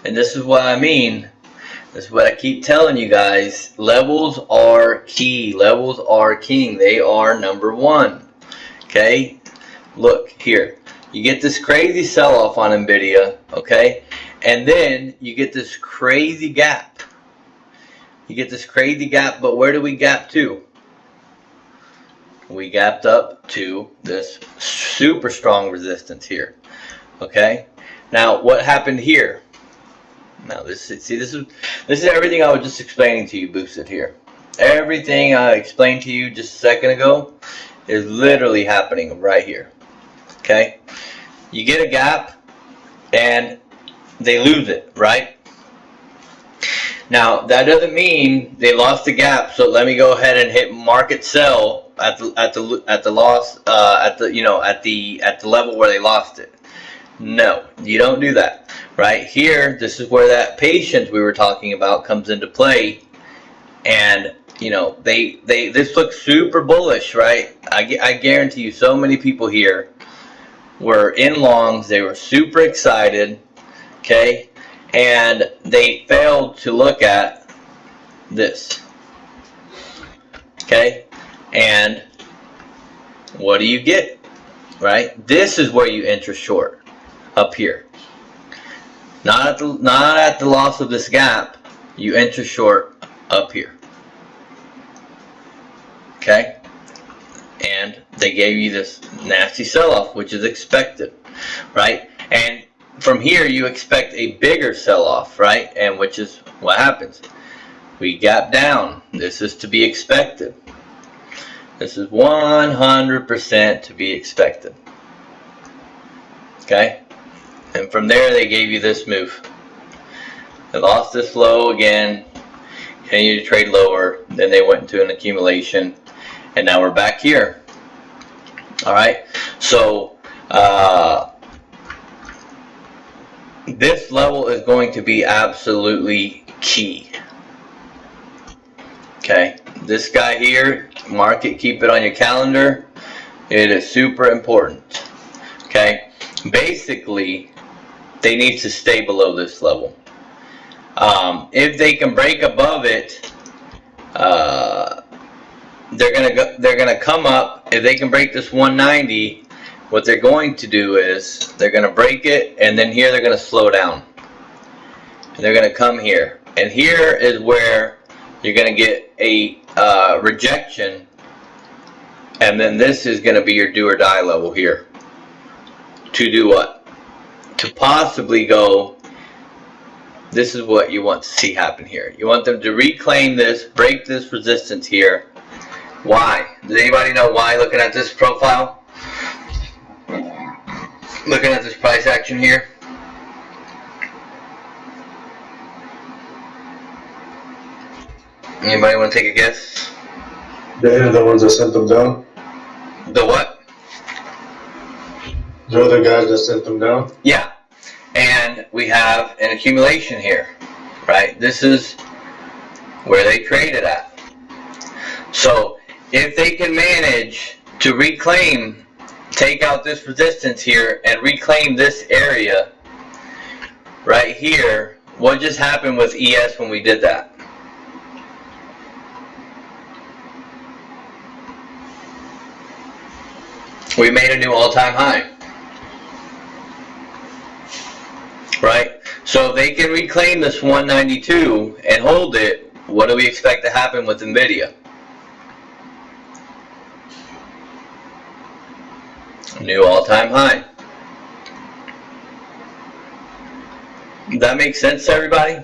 And this is what I mean. This is what I keep telling you guys. Levels are key. Levels are king. They are number one. Okay? Look here. You get this crazy sell-off on NVIDIA. Okay? And then you get this crazy gap. You get this crazy gap, but where do we gap to? We gapped up to this super strong resistance here. Okay? Now, what happened here? Now, this is everything I was just explaining to you, boosted here. Everything I explained to you just a second ago is literally happening right here. Okay? You get a gap, and they lose it, right? Now, that doesn't mean they lost the gap, so let me go ahead and hit market sell at the level where they lost it. No, you don't do that. Right here, this is where that patience we were talking about comes into play, and you know this looks super bullish, right? I guarantee you, so many people here were in longs. They were super excited, okay, and they failed to look at this, okay, and what do you get? Right, this is where you enter short, up here. Not at the loss of this gap, you enter short up here. Okay? And they gave you this nasty sell-off, which is expected, right? And from here you expect a bigger sell-off, right? And which is what happens. We gap down. This is to be expected. This is 100% to be expected. Okay? And from there, they gave you this move. They lost this low again, continued to trade lower, then they went into an accumulation, and now we're back here. Alright, so this level is going to be absolutely key. Okay, this guy here, mark it, keep it on your calendar. It is super important. Okay, basically, they need to stay below this level. If they can break above it, they're gonna come up. If they can break this 190, what they're going to do is they're gonna break it, and then here they're gonna slow down. And they're gonna come here, and here is where you're gonna get a rejection, and then this is gonna be your do or die level here. To do what? To possibly go, this is what you want to see happen here. You want them to reclaim this, break this resistance here. Why? Does anybody know why, looking at this profile? Looking at this price action here? Anybody want to take a guess? They're the ones that sent them down? The what? They're the guys that sent them down? Yeah. And we have an accumulation here, right? This is where they traded at. So if they can manage to reclaim, take out this resistance here and reclaim this area right here, what just happened with ES when we did that? We made a new all-time high. Right? So if they can reclaim this 192 and hold it, what do we expect to happen with NVIDIA? New all-time high. Does that make sense to everybody?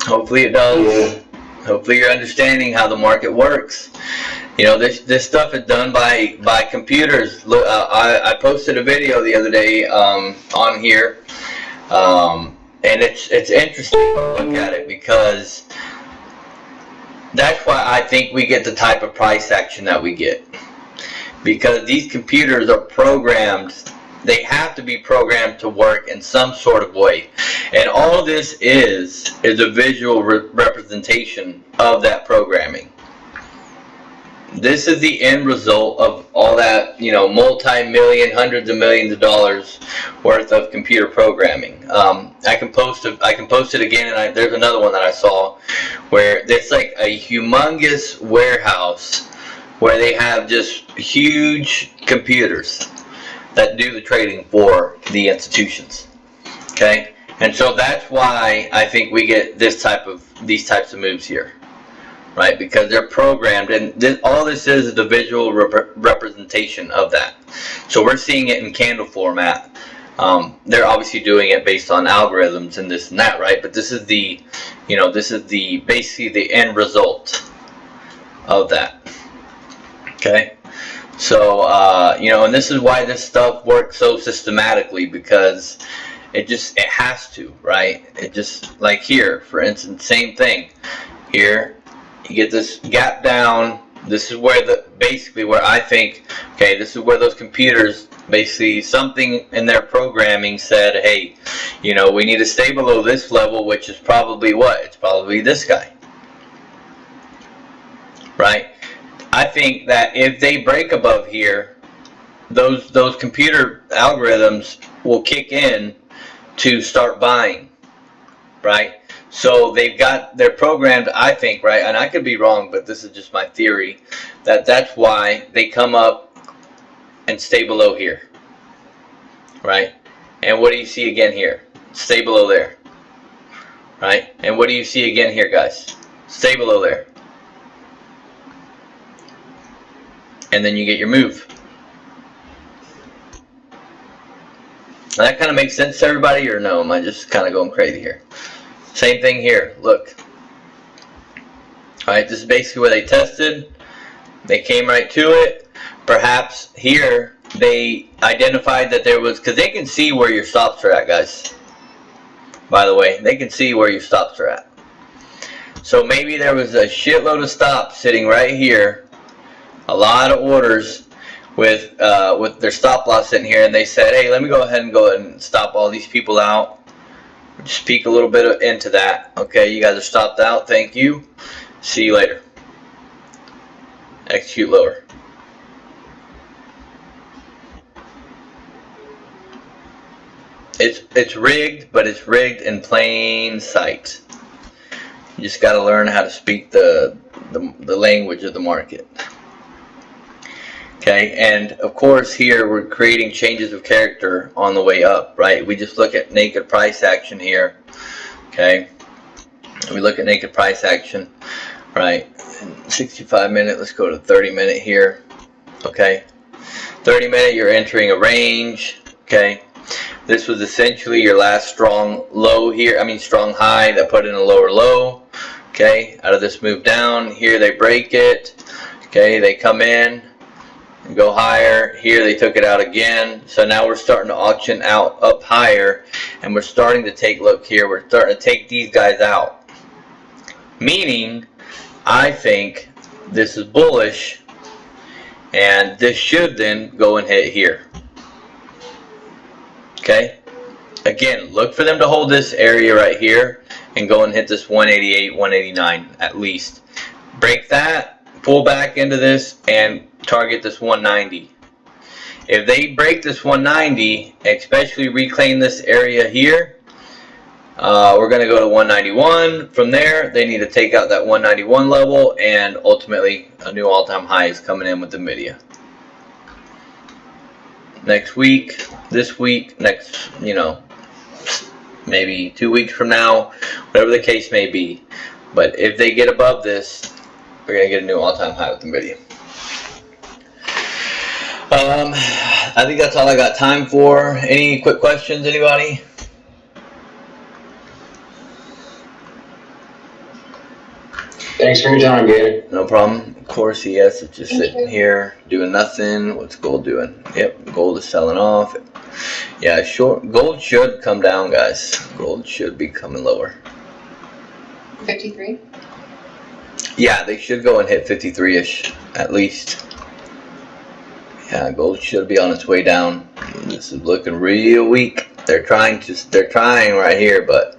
Hopefully it does. Yeah. Hopefully you're understanding how the market works. You know, this stuff is done by computers. Look, I posted a video the other day on here, and it's interesting to look at it, because that's why I think we get the type of price action that we get, because these computers are programmed. They have to be programmed to work in some sort of way, and all this is a visual representation of that programming. This is the end result of all that, you know, multi-million, hundreds of millions of dollars worth of computer programming. I can post it again, and there's another one that I saw where it's like a humongous warehouse where they have just huge computers that do the trading for the institutions. Okay, and so that's why I think we get these types of moves here. Right, because they're programmed, and all this is the visual representation of that. So we're seeing it in candle format. They're obviously doing it based on algorithms and this and that, right? But this is the, you know, basically the end result of that. Okay, so you know, and this is why this stuff works so systematically, because it has to, right? It just, like here, for instance, same thing here. You get this gap down. This is where basically where I think, okay, this is where those computers, basically something in their programming said, hey, you know, we need to stay below this level, which is probably what? It's probably this guy. Right? I think that if they break above here, those computer algorithms will kick in to start buying. Right? So they're programmed, I think, right, and I could be wrong, but this is just my theory, that's why they come up and stay below here, right? And what do you see again here? Stay below there, right? And what do you see again here, guys? Stay below there. And then you get your move. Now, that kind of makes sense to everybody, or no? Am I just kind of going crazy here? Same thing here, look. Alright, this is basically where they tested. They came right to it. Perhaps here they identified that there was, because they can see where your stops are at, guys. By the way, they can see where your stops are at. So maybe there was a shitload of stops sitting right here. A lot of orders with their stop loss sitting here, and they said, hey, let me go ahead and stop all these people out. Just peek a little bit into that. Okay, you guys are stopped out. Thank you. See you later. Execute lower. It's rigged, but it's rigged in plain sight. You just got to learn how to speak the language of the market. Okay, and of course here we're creating changes of character on the way up, right? We just look at naked price action here. Okay, we look at naked price action, right? 65 minute, let's go to 30 minute here. Okay, 30 minute, you're entering a range. Okay, this was essentially your last strong low here, strong high that put in a lower low. Okay, out of this move down here, they break it. Okay, they come in, go higher. Here they took it out again. So now we're starting to auction out up higher, and we're starting to take, look here, we're starting to take these guys out. Meaning, I think this is bullish, and this should then go and hit here. Okay? Again, look for them to hold this area right here, and go and hit this 188, 189 at least. Break that, pull back into this, and target this 190. If they break this 190, especially reclaim this area here, we're going to go to 191. From there, they need to take out that 191 level, and ultimately a new all-time high is coming in with NVIDIA. Next week, this week, next, you know, maybe 2 weeks from now, whatever the case may be. But if they get above this, we're going to get a new all-time high with NVIDIA. I think that's all I got time for. Any quick questions, anybody? Thanks for your time, Gator. No problem. Of course, ES is just sitting here doing nothing. What's gold doing? Yep, gold is selling off. Yeah, gold should come down, guys. Gold should be coming lower. 53? Yeah, they should go and hit 53-ish at least. Yeah, gold should be on its way down. This is looking real weak. They're trying right here, but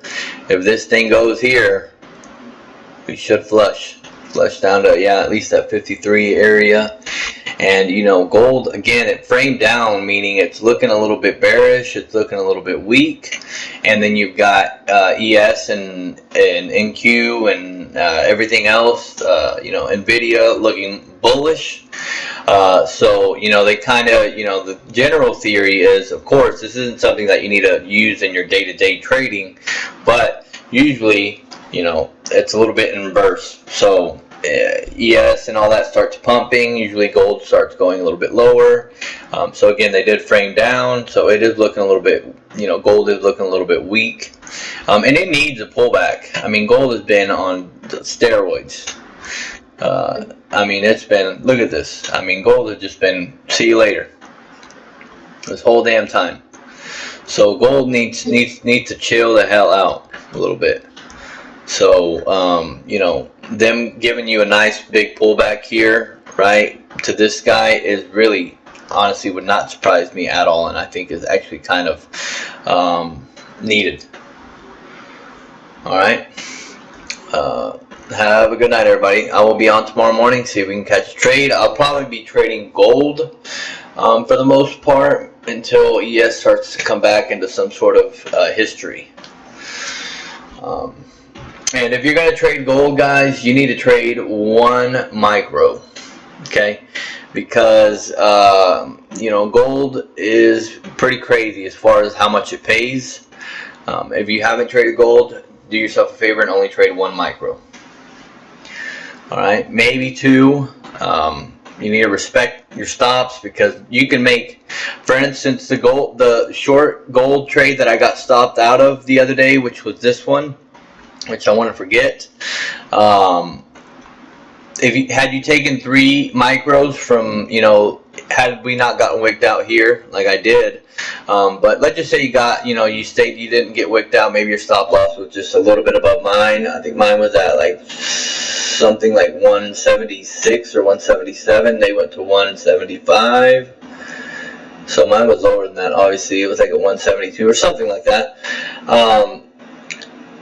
if this thing goes here, we should flush down to, yeah, at least that 53 area. And you know, gold, again, it framed down, meaning it's looking a little bit bearish, it's looking a little bit weak. And then you've got ES and NQ and everything else, you know, NVIDIA looking bullish. So, you know, they kind of, you know, the general theory is, of course, this isn't something that you need to use in your day-to-day trading, but usually, you know, it's a little bit in reverse. So ES and all that starts pumping, usually gold starts going a little bit lower. So again, they did frame down, so it is looking a little bit, you know, gold is looking a little bit weak, and it needs a pullback. I mean, gold has been on steroids. I mean, it's been, look at this. I mean, gold has just been, see you later, this whole damn time. So gold needs to chill the hell out a little bit. So, you know, them giving you a nice big pullback here, right, to this guy is really, honestly, would not surprise me at all, and I think is actually kind of needed. All right. Have a good night, everybody. I will be on tomorrow morning, see if we can catch a trade. I'll probably be trading gold for the most part until ES starts to come back into some sort of history. And if you're going to trade gold, guys, you need to trade 1 micro, okay? Because, you know, gold is pretty crazy as far as how much it pays. If you haven't traded gold, do yourself a favor and only trade 1 micro. All right, maybe 2. You need to respect your stops, because you can make, for instance, the short gold trade that I got stopped out of the other day, which was this one, which I want to forget. Had you taken 3 micros from, you know, had we not gotten wicked out here like I did, but let's just say you got, you know, you didn't get wicked out, maybe your stop loss was just a little bit above mine. I think mine was at like something like 176 or 177. They went to 175. So mine was lower than that, obviously. It was like a 172 or something like that.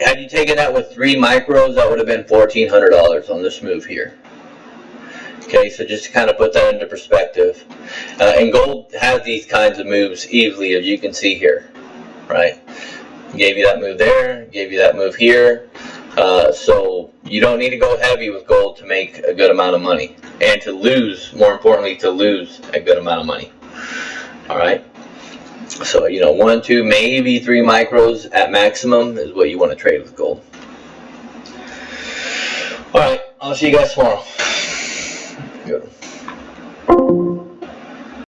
Had you taken that with 3 micros, that would have been $1,400 on this move here. Okay, so just to kind of put that into perspective. And gold has these kinds of moves easily, as you can see here, right? Gave you that move there, gave you that move here. So you don't need to go heavy with gold to make a good amount of money. And to lose, more importantly, to lose a good amount of money. All right? So, you know, 1, 2, maybe 3 micros at maximum is what you want to trade with gold. All right, I'll see you guys tomorrow. Good.